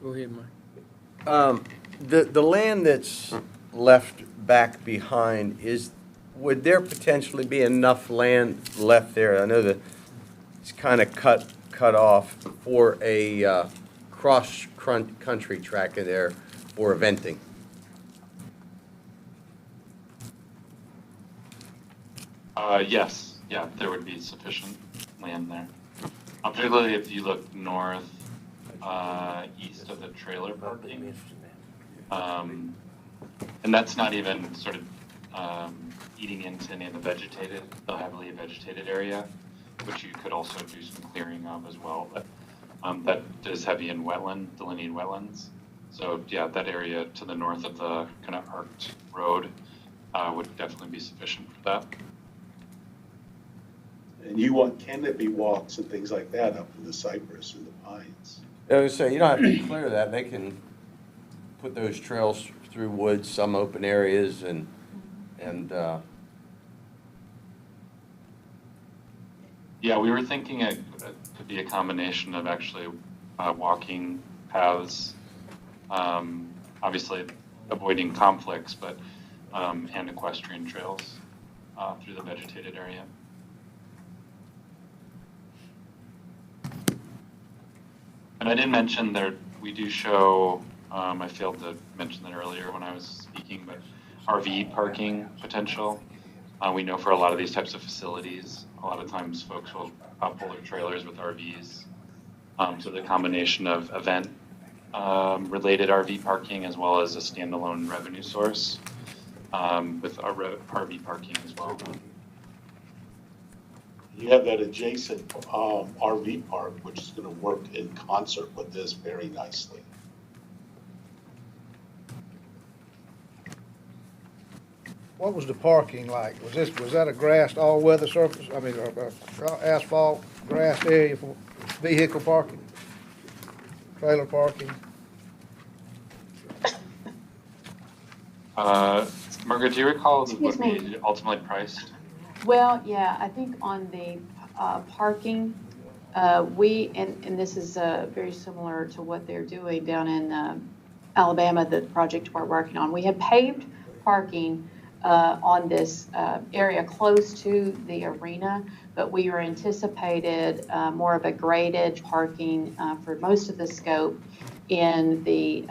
Go ahead, Mike. The land that's left back behind, would there potentially be enough land left there? I know that it's kind of cut off for a cross-country track in there for eventing. Yes, yeah, there would be sufficient land there. Particularly if you look north, east of the trailer parking. And that's not even sort of eating into any of the heavily vegetated area, which you could also do some clearing of as well. But that is heavy in delineated wetlands. So yeah, that area to the north of the kind of arced road would definitely be sufficient for that. And you want canopy walks and things like that up in the cypress and the pines. I was saying, you don't have to clear that. They can put those trails through woods, some open areas, and yeah, we were thinking it could be a combination of actually walking paths, obviously avoiding conflicts, but and equestrian trails through the vegetated area. And I did mention there, we do show, I failed to mention that earlier when I was speaking, but RV parking potential. We know for a lot of these types of facilities, a lot of times folks will pull their trailers with RVs. So the combination of event related RV parking as well as a standalone revenue source with RV parking as well. You have that adjacent RV park, which is going to work in concert with this very nicely. What was the parking like? Was that a grassed all-weather surface? I mean, asphalt, grassed area for vehicle parking, trailer parking? Margaret, do you recall what Excuse me. we ultimately priced? Well, yeah, I think on the parking, and this is very similar to what they're doing down in Alabama, the project we're working on. We have paved parking on this area close to the arena, but we are anticipated more of a graded parking for most of the scope in the,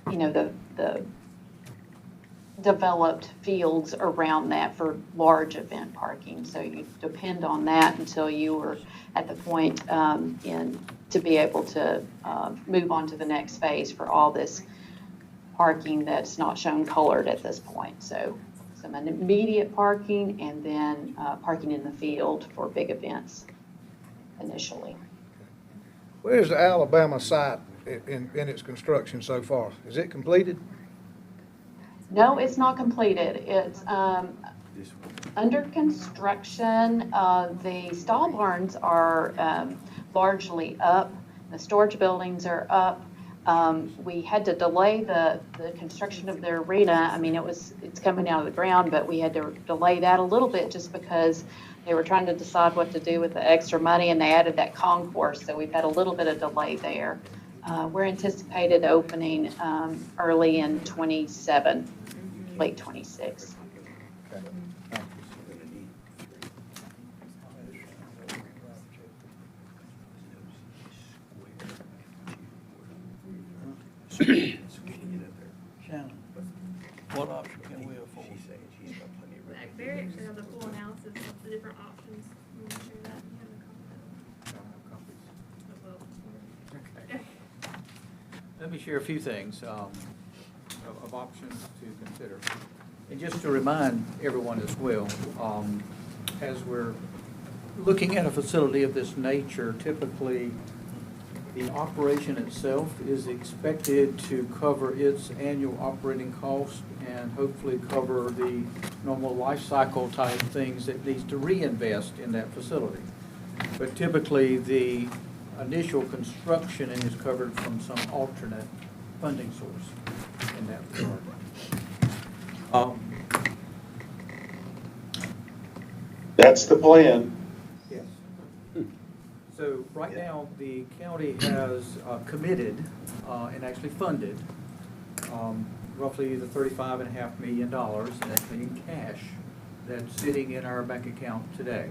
the developed fields around that for large event parking. So you depend on that until you are at the point to be able to move on to the next phase for all this parking that's not shown colored at this point. So some immediate parking and then parking in the field for big events initially. Where's the Alabama site in its construction so far? Is it completed? No, it's not completed. It's under construction. The stall barns are largely up. The storage buildings are up. We had to delay the construction of the arena. I mean, it's coming out of the ground, but we had to delay that a little bit just because they were trying to decide what to do with the extra money, and they added that concourse, so we've had a little bit of delay there. We're anticipated opening early in 27, late 26. Shannon, what option can we afford? Barry actually has a full analysis of the different options. You want to share that? You have a copy. Let me share a few things of options to consider. And just to remind everyone as well, as we're looking at a facility of this nature, typically The operation itself is expected to cover its annual operating cost and hopefully cover the normal life cycle type things that needs to reinvest in that facility. But typically, the initial construction is covered from some alternate funding source in that regard. That's the plan. Yes. So right now, the county has committed and actually funded roughly the $35.5 million actually in cash that's sitting in our bank account today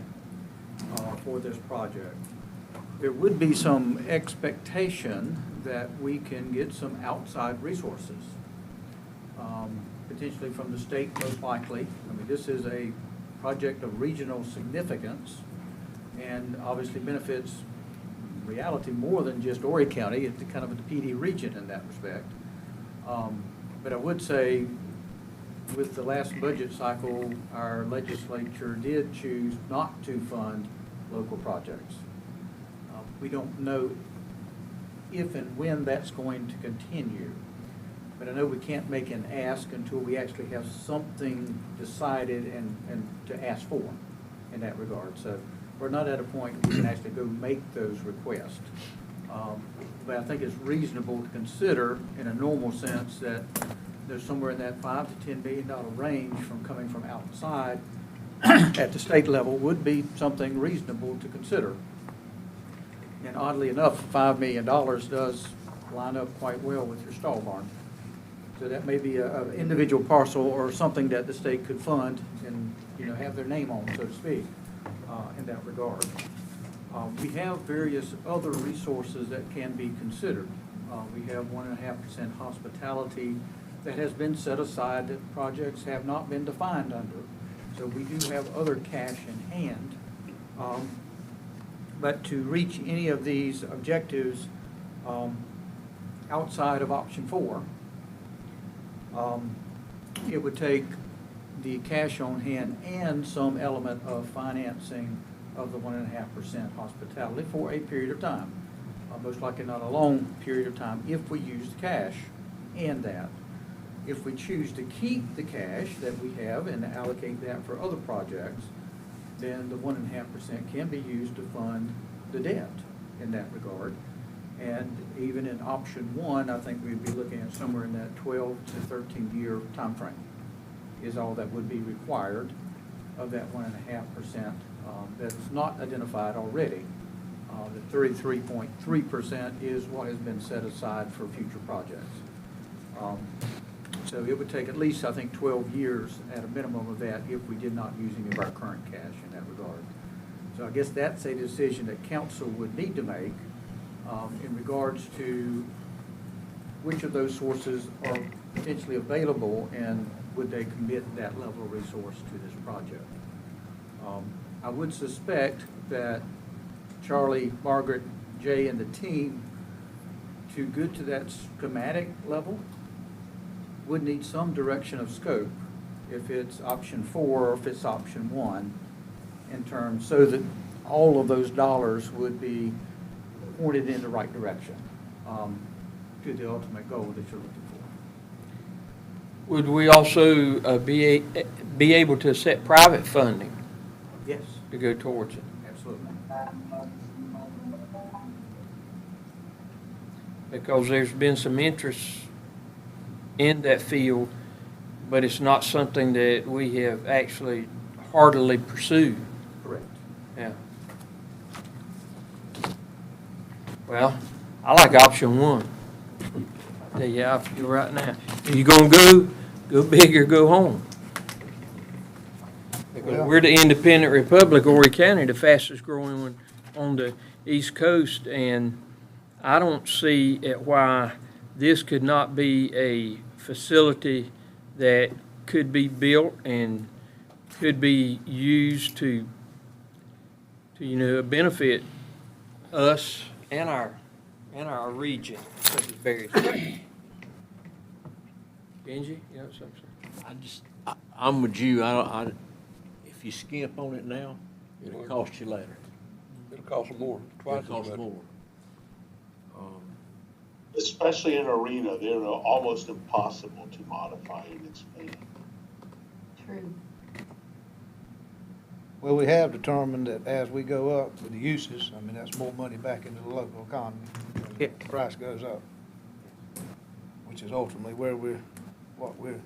for this project. There would be some expectation that we can get some outside resources, potentially from the state most likely. I mean, this is a project of regional significance and obviously benefits reality more than just Horry County. It's kind of the PD region in that respect. But I would say with the last budget cycle, our legislature did choose not to fund local projects. We don't know if and when that's going to continue. But I know we can't make an ask until we actually have something decided and to ask for in that regard. So we're not at a point we can actually go make those requests. But I think it's reasonable to consider in a normal sense that there's somewhere in that $5 to $10 billion range from coming from outside at the state level would be something reasonable to consider. And oddly enough, $5 million does line up quite well with your stall barn. So that may be an individual parcel or something that the state could fund and, you know, have their name on, so to speak, in that regard. We have various other resources that can be considered. We have 1.5% hospitality that has been set aside that projects have not been defined under. So we do have other cash in hand. But to reach any of these objectives outside of option 4, it would take the cash on hand and some element of financing of the 1.5% hospitality for a period of time. Most likely not a long period of time if we use the cash and that. If we choose to keep the cash that we have and allocate that for other projects, then the 1.5% can be used to fund the debt in that regard. And even in option 1, I think we'd be looking at somewhere in that 12 to 13 year time frame is all that would be required of that 1.5% that's not identified already. The 33.3% is what has been set aside for future projects. So it would take at least, I think, 12 years at a minimum of that if we did not use any of our current cash in that regard. So I guess that's a decision that council would need to make in regards to which of those sources are potentially available and would they commit that level of resource to this project. I would suspect that Charlie, Margaret, Jay, and the team, to get to that schematic level, would need some direction of scope if it's option 4 or if it's option 1 in terms so that all of those dollars would be pointed in the right direction to the ultimate goal that you're looking for. Would we also be able to set private funding Yes, to go towards it? absolutely. Because there's been some interest in that field, but it's not something that we have actually heartily pursued. Correct. Yeah. Well, I like option 1. Tell you how I feel right now. If you're gonna go big or go home. Because we're the independent republic, Horry County, the fastest growing one on the East Coast, and I don't see why this could not be a facility that could be built and could be used to benefit us and our region, such as various things. Benji, you know something? I'm with you. If you skimp on it now, it'll cost you later. It'll cost them more, twice It'll as cost much. more. especially in arena, they're almost impossible to modify and expand. True. Well, we have determined that as we go up with the uses, I mean, that's more money back into the local economy. The price goes up, which is ultimately what we're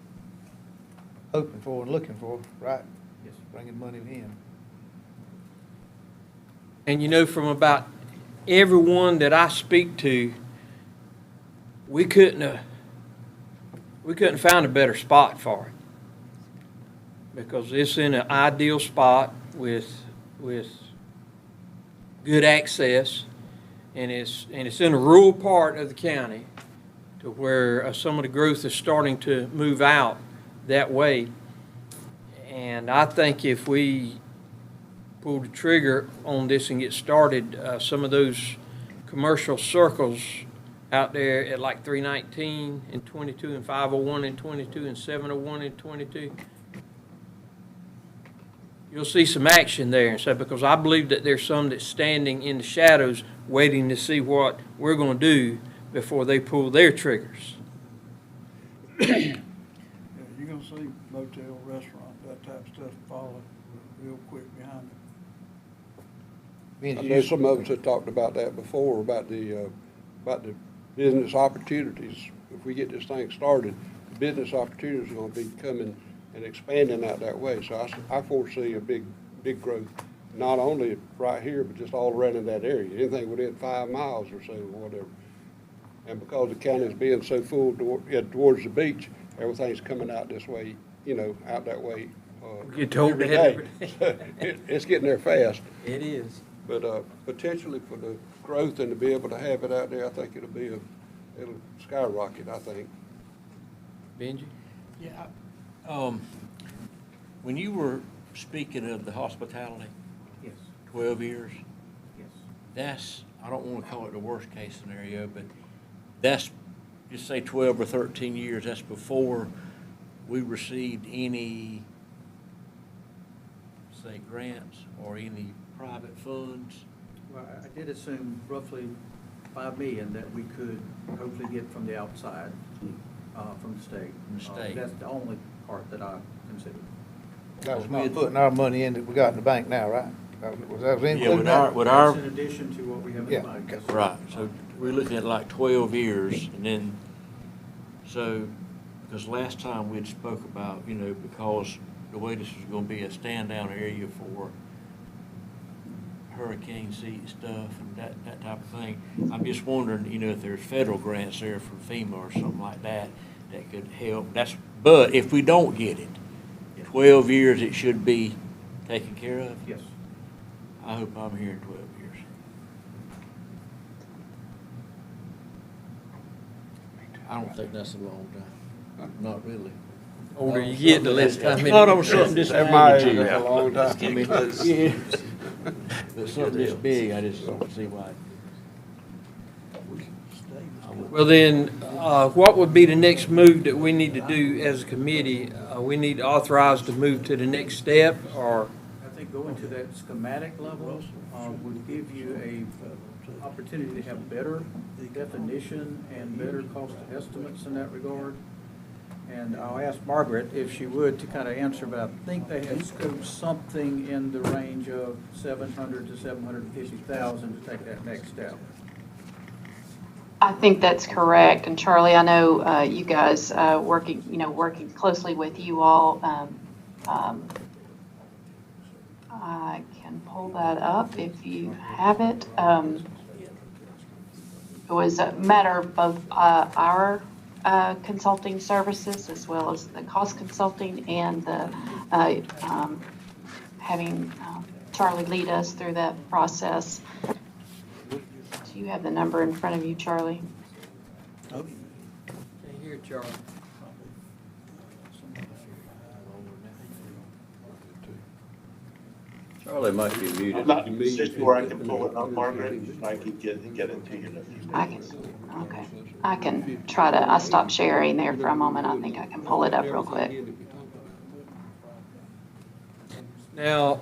hoping for and looking for, right? Yes. Bringing money in. And you know, from about everyone that I speak to, we couldn't find a better spot for it. Because it's in an ideal spot with good access, and it's in a rural part of the county to where some of the growth is starting to move out that way. And I think if we pull the trigger on this and get started, some of those commercial circles out there at like 319 and 22 and 501 and 22 and 701 and 22, you'll see some action there. And so, because I believe that there's some that's standing in the shadows waiting to see what we're going to do before they pull their triggers. Yeah, you're gonna see motel, restaurant, that type of stuff follow real quick behind it. I know some of us have talked about that before, about the business opportunities. If we get this thing started, the business opportunities are gonna be coming and expanding out that way. So I foresee a big growth, not only right here, but just all around in that area, anything within 5 miles or so, or whatever. And because the county's being so full towards the beach, everything's coming out this way, out that way. Get told every that day. every day. It's getting there fast. It is. But potentially for the growth and to be able to have it out there, I think it'll skyrocket, I think. Benji? Yeah. When you were speaking of the hospitality, Yes, 12 years, yes. that's, I don't want to call it the worst case scenario, but that's, just say 12 or 13 years, that's before we received any, say, grants or any private funds. Well, I did assume roughly 5 million that we could hopefully get from the outside, from the state. From the state. That's the only part that I considered. That was not putting our money in that we got in the bank now, right? Was that Yeah, included with that? our, That's in addition to what we have in Yeah, the bank. okay. right, so we're looking at like 12 years, and then, so, because last time we'd spoke about, because the way this was gonna be a stand-down area for hurricane seat stuff and that type of thing, I'm just wondering, if there's federal grants there from FEMA or something like that that could help. But if we don't get it, 12 years it should be taken care of? Yes. I hope I'm hearing 12 years. I don't think that's a long time. Not really. Older you get, the less time. Not on something this magnitude. That's a long time. I mean, yeah. But something this big, I just don't see why. Well, then, what would be the next move that we need to do as a committee? We need to authorize to move to the next step, or? I think going to that schematic level would give you a opportunity to have better definition and better cost estimates in that regard. And I'll ask Margaret if she would to kind of answer, but I think they had scoped something in the range of 700 to 750,000 to take that next step. I think that's correct. And Charlie, I know you guys working closely with you all. I can pull that up if you have it. It was a matter of our consulting services as well as the cost consulting and the having Charlie lead us through that process. Do you have the number in front of you, Charlie? Can't hear Charlie. Charlie might be muted. I'm not in a position where I can pull it up, Margaret. I can get it to you in a few minutes. Okay. I can try to, I stopped sharing there for a moment. I think I can pull it up real quick. Now,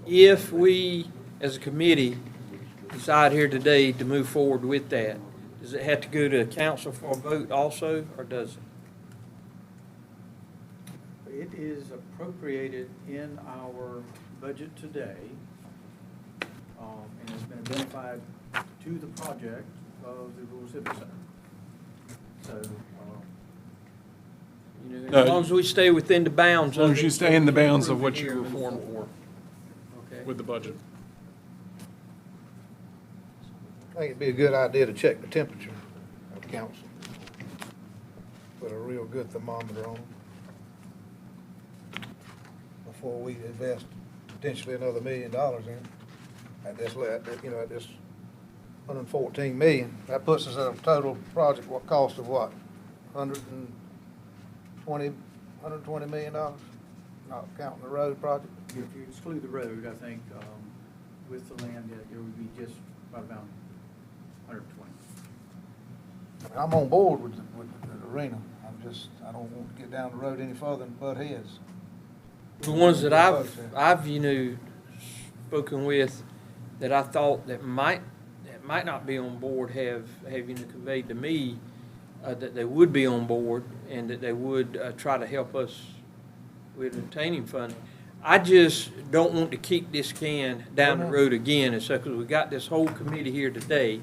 if we, as a committee, decide here today to move forward with that, Does it have to go to council for a vote also, or does it? It is appropriated in our budget today, and has been identified to the project of the Rural Civic Center. So, You know, as long as we stay within the bounds. As long of as you it, stay in the we can bounds of approve what it you here were and move formed forward. for Okay. with the budget. I think it'd be a good idea to check the temperature of the council. Put a real good thermometer on before we invest potentially another $1 million in it. At this, at this 114 million, that puts us at a total project, what cost of what? 120 million dollars? Not counting the road project? if you exclude the road, I think, with the land, it would be just right about 120. I'm on board with the arena. I don't want to get down the road any further than butt heads. The ones that I've spoken with, that I thought that might not be on board have conveyed to me that they would be on board and that they would try to help us with obtaining funding. I just don't want to kick this can down the road again, and so, because we got this whole committee here today,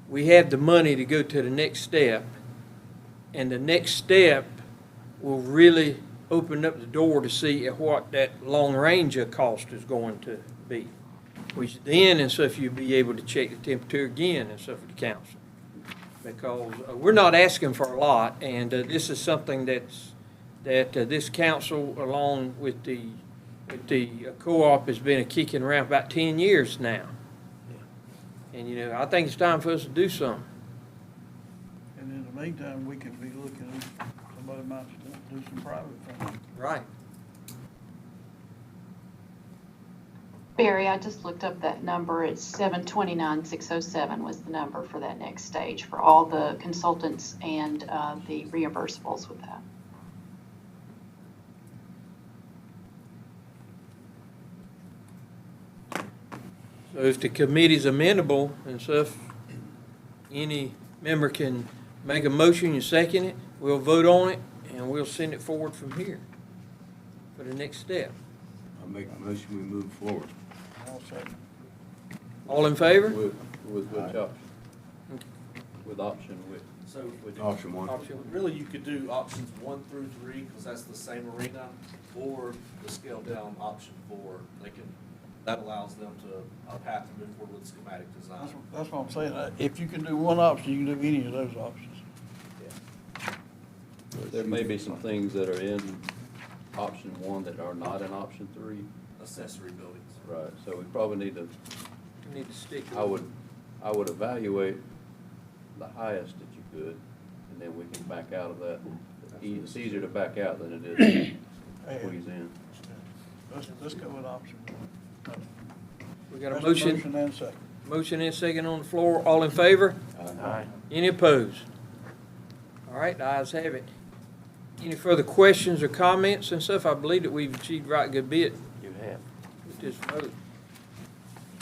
we have the money to go to the next step, and the next step will really open up the door to see what that long range of cost is going to be. Which then, and so if you'll be able to check the temperature again and so for the council. Because we're not asking for a lot, and this is something that this council, along with the co-op, has been kicking around about 10 years now. And, you know, I think it's time for us to do something. And in the meantime, we can be looking at, somebody might do some private funding. Right. Barry, I just looked up that number. It's 729,607 was the number for that next stage for all the consultants and the reimbursables with that. So if the committee's amenable and so if any member can make a motion and second it, we'll vote on it and we'll send it forward from here for the next step. I make a motion, we move forward. I'll second. All in favor? With which option? With option with. So Option one. really, you could do options 1 through 3, because that's the same arena, or the scaled down option 4. That allows them to, a path to move forward with schematic design. That's what I'm saying. If you can do one option, you can do any of those options. There may be some things that are in option 1 that are not in option 3. Accessory buildings. Right, so we probably need to, We need to stick. I would evaluate the highest that you could, and then we can back out of that. It's easier to back out than it is to squeeze in. Let's go with option one. We got a That's motion. Motion and second. Motion and second on the floor. All in favor? Aye. Any opposed? All right, the ayes have it. Any further questions or comments and stuff? I believe that we've achieved right good bit You have. with this vote.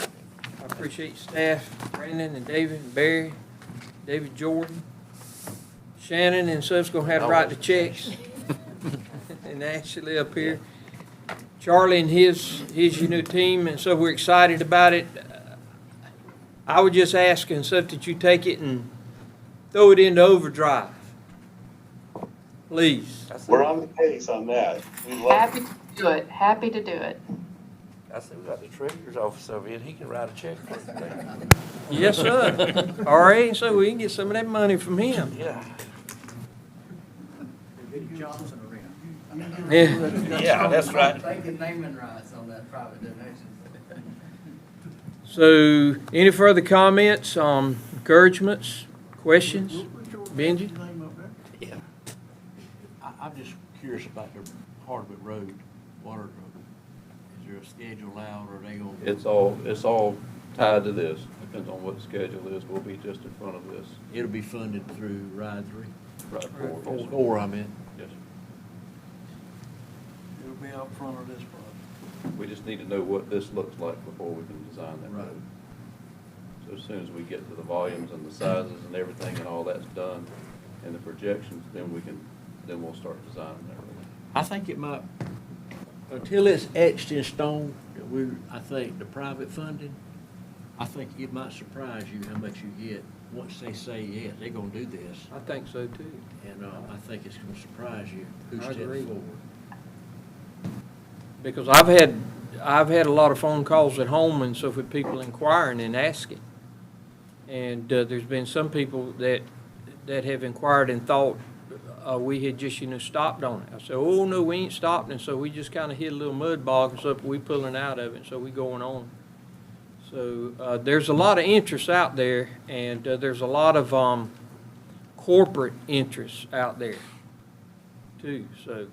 I appreciate staff, Brandon and David and Barry, David Jordan, Shannon and stuff's gonna have to write the checks. And Ashley up here. Charlie and his team, and so we're excited about it. I would just ask and stuff that you take it and throw it into overdrive. Please. We're on the case on that. We love Happy to do it, happy to do it. I said, we got the treasurer's office over here, he can write a check for us today. Yes, sir. All right, so we can get some of that money from him. Yeah. Big Johnson Arena. Yeah. Yeah, that's right. They get naming rights on that private donation. So, any further comments, encouragements, questions? Benji? Yeah. I'm just curious about the Hardwick Road, water road. Is there a schedule out, or are they gonna? It's all tied to this, depends on what the schedule is, we'll be just in front of this. It'll be funded through Ride 3? Right forward. Four, I meant. Yes. It'll be up front of this project. We just need to know what this looks like before we can design that Right. road. So as soon as we get to the volumes and the sizes and everything and all that's done and the projections, then we'll start designing everything. I think it might, until it's etched in stone, that I think the private funding, I think it might surprise you how much you get once they say, yes, they're gonna do this. I think so too. And, I think it's gonna surprise you who I agree. steps forward. Because I've had a lot of phone calls at home and so for people inquiring and asking. And there's been some people that have inquired and thought we had just, stopped on it. I said, oh, no, we ain't stopped. And so we just kind of hit a little mud bog and so we pulling out of it. And so we going on. So there's a lot of interest out there and there's a lot of corporate interests out there too. So.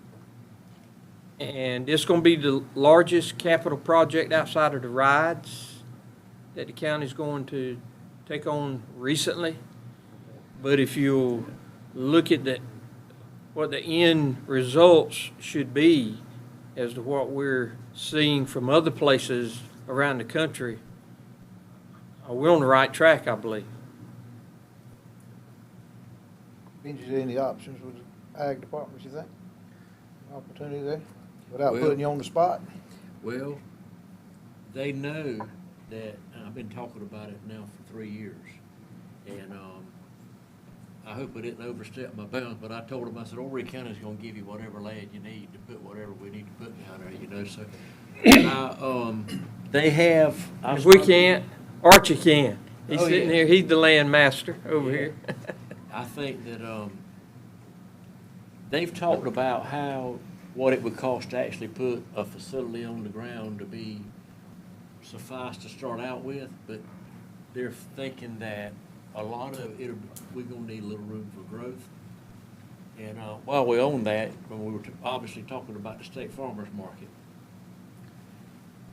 And it's going to be the largest capital project outside of the rides that the county's going to take on recently. But if you look at what the end results should be as to what we're seeing from other places around the country, we're on the right track, I believe. Did you see any options with the ag department, you think? Opportunity there? Without Well- putting you on the spot? Well, they know that, and I've been talking about it now for 3 years. And, I hope I didn't overstep my bounds, but I told them, I said, Horry County's gonna give you whatever land you need to put whatever we need to put down there, so. They have. If we can't, Archie can. He's Oh, sitting yeah. here, he's the land master over here. I think that, they've talked about what it would cost to actually put a facility on the ground to be suffice to start out with, but they're thinking that a lot of it, we're gonna need a little room for growth. And, while we own that, when we were obviously talking about the state farmers market.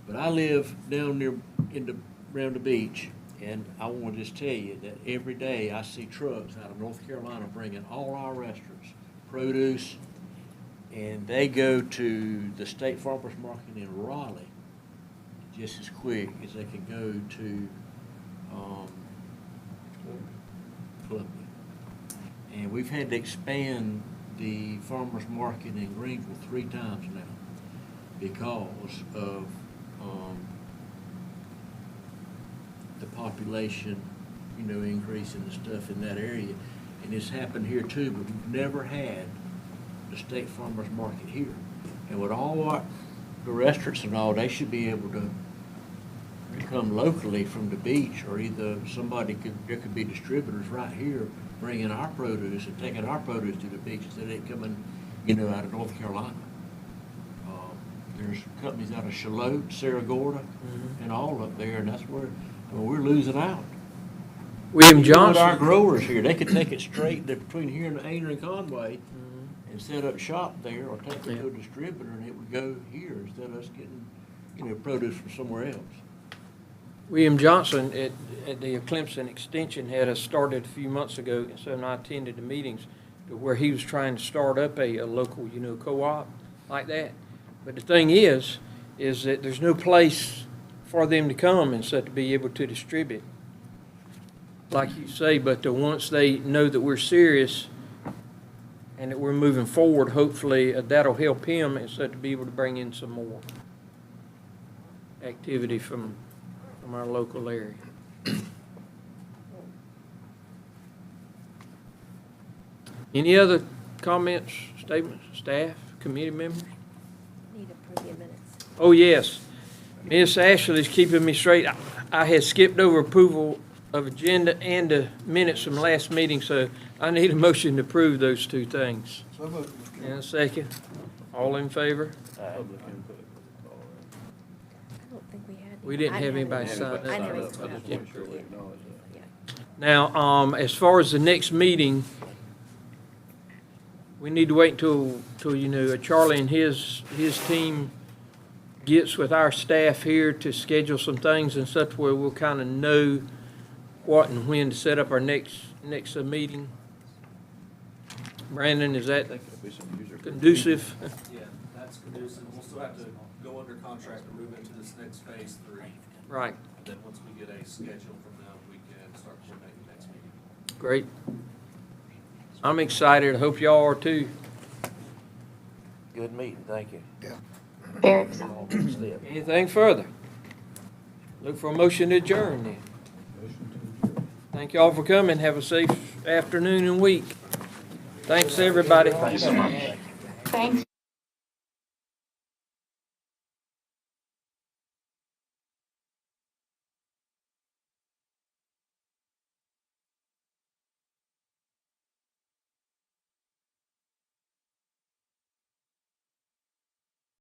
But I live down near, around the beach, and I want to just tell you that every day I see trucks out of North Carolina bringing all our restaurants, produce, and they go to the state farmers market in Raleigh just as quick as they can go to Columbia. And we've had to expand the farmers market in Greenville 3 times now because of the population, increasing and stuff in that area. And it's happened here too, but we've never had the state farmers market here. And with all the restaurants and all, they should be able to come locally from the beach, or either there could be distributors right here bringing our produce and taking our produce to the beach instead of it coming, out of North Carolina. There's companies out of Charlotte, Sarah Gorda, and all up there, and that's where we're losing out. William With Johnson. our growers here, they could take it straight between here and Ainer and Conway and set up shop there, or take it to a distributor, and it would go here instead of us getting, produce from somewhere else. William Johnson at the Clemson Extension had us started a few months ago, and so I attended the meetings to where he was trying to start up a local, co-op like that. But the thing is that there's no place for them to come and so to be able to distribute, like you say. But once they know that we're serious and that we're moving forward, hopefully that'll help him and so to be able to bring in some more activity from our local area. Any other comments, statements, staff, committee members? Need approve your minutes. Oh, yes. Miss Ashley's keeping me straight. I had skipped over approval of agenda and the minutes from last meeting, so I need a motion to approve those 2 things. So moved. And a second. All in favor? Public input. I don't think we had. We didn't I have haven't. anybody sign up. I never Just signed up. make sure we acknowledge that. Yeah. Now, as far as the next meeting, we need to wait until Charlie and his team gets with our staff here to schedule some things and such where we'll kind of know what and when to set up our next meeting. Brandon, is that I think it'll be some user conducive? Yeah, that's conducive. We'll still have to go under contract and move into this next phase 3. Right. And then once we get a schedule from them, we Great. I'm excited. I hope y'all are too. Good meeting, thank you. Very excited. Anything further? Look for a motion to adjourn then. Thank y'all for coming. Have a safe afternoon and week. Thanks, everybody. Thank you so much. Thanks.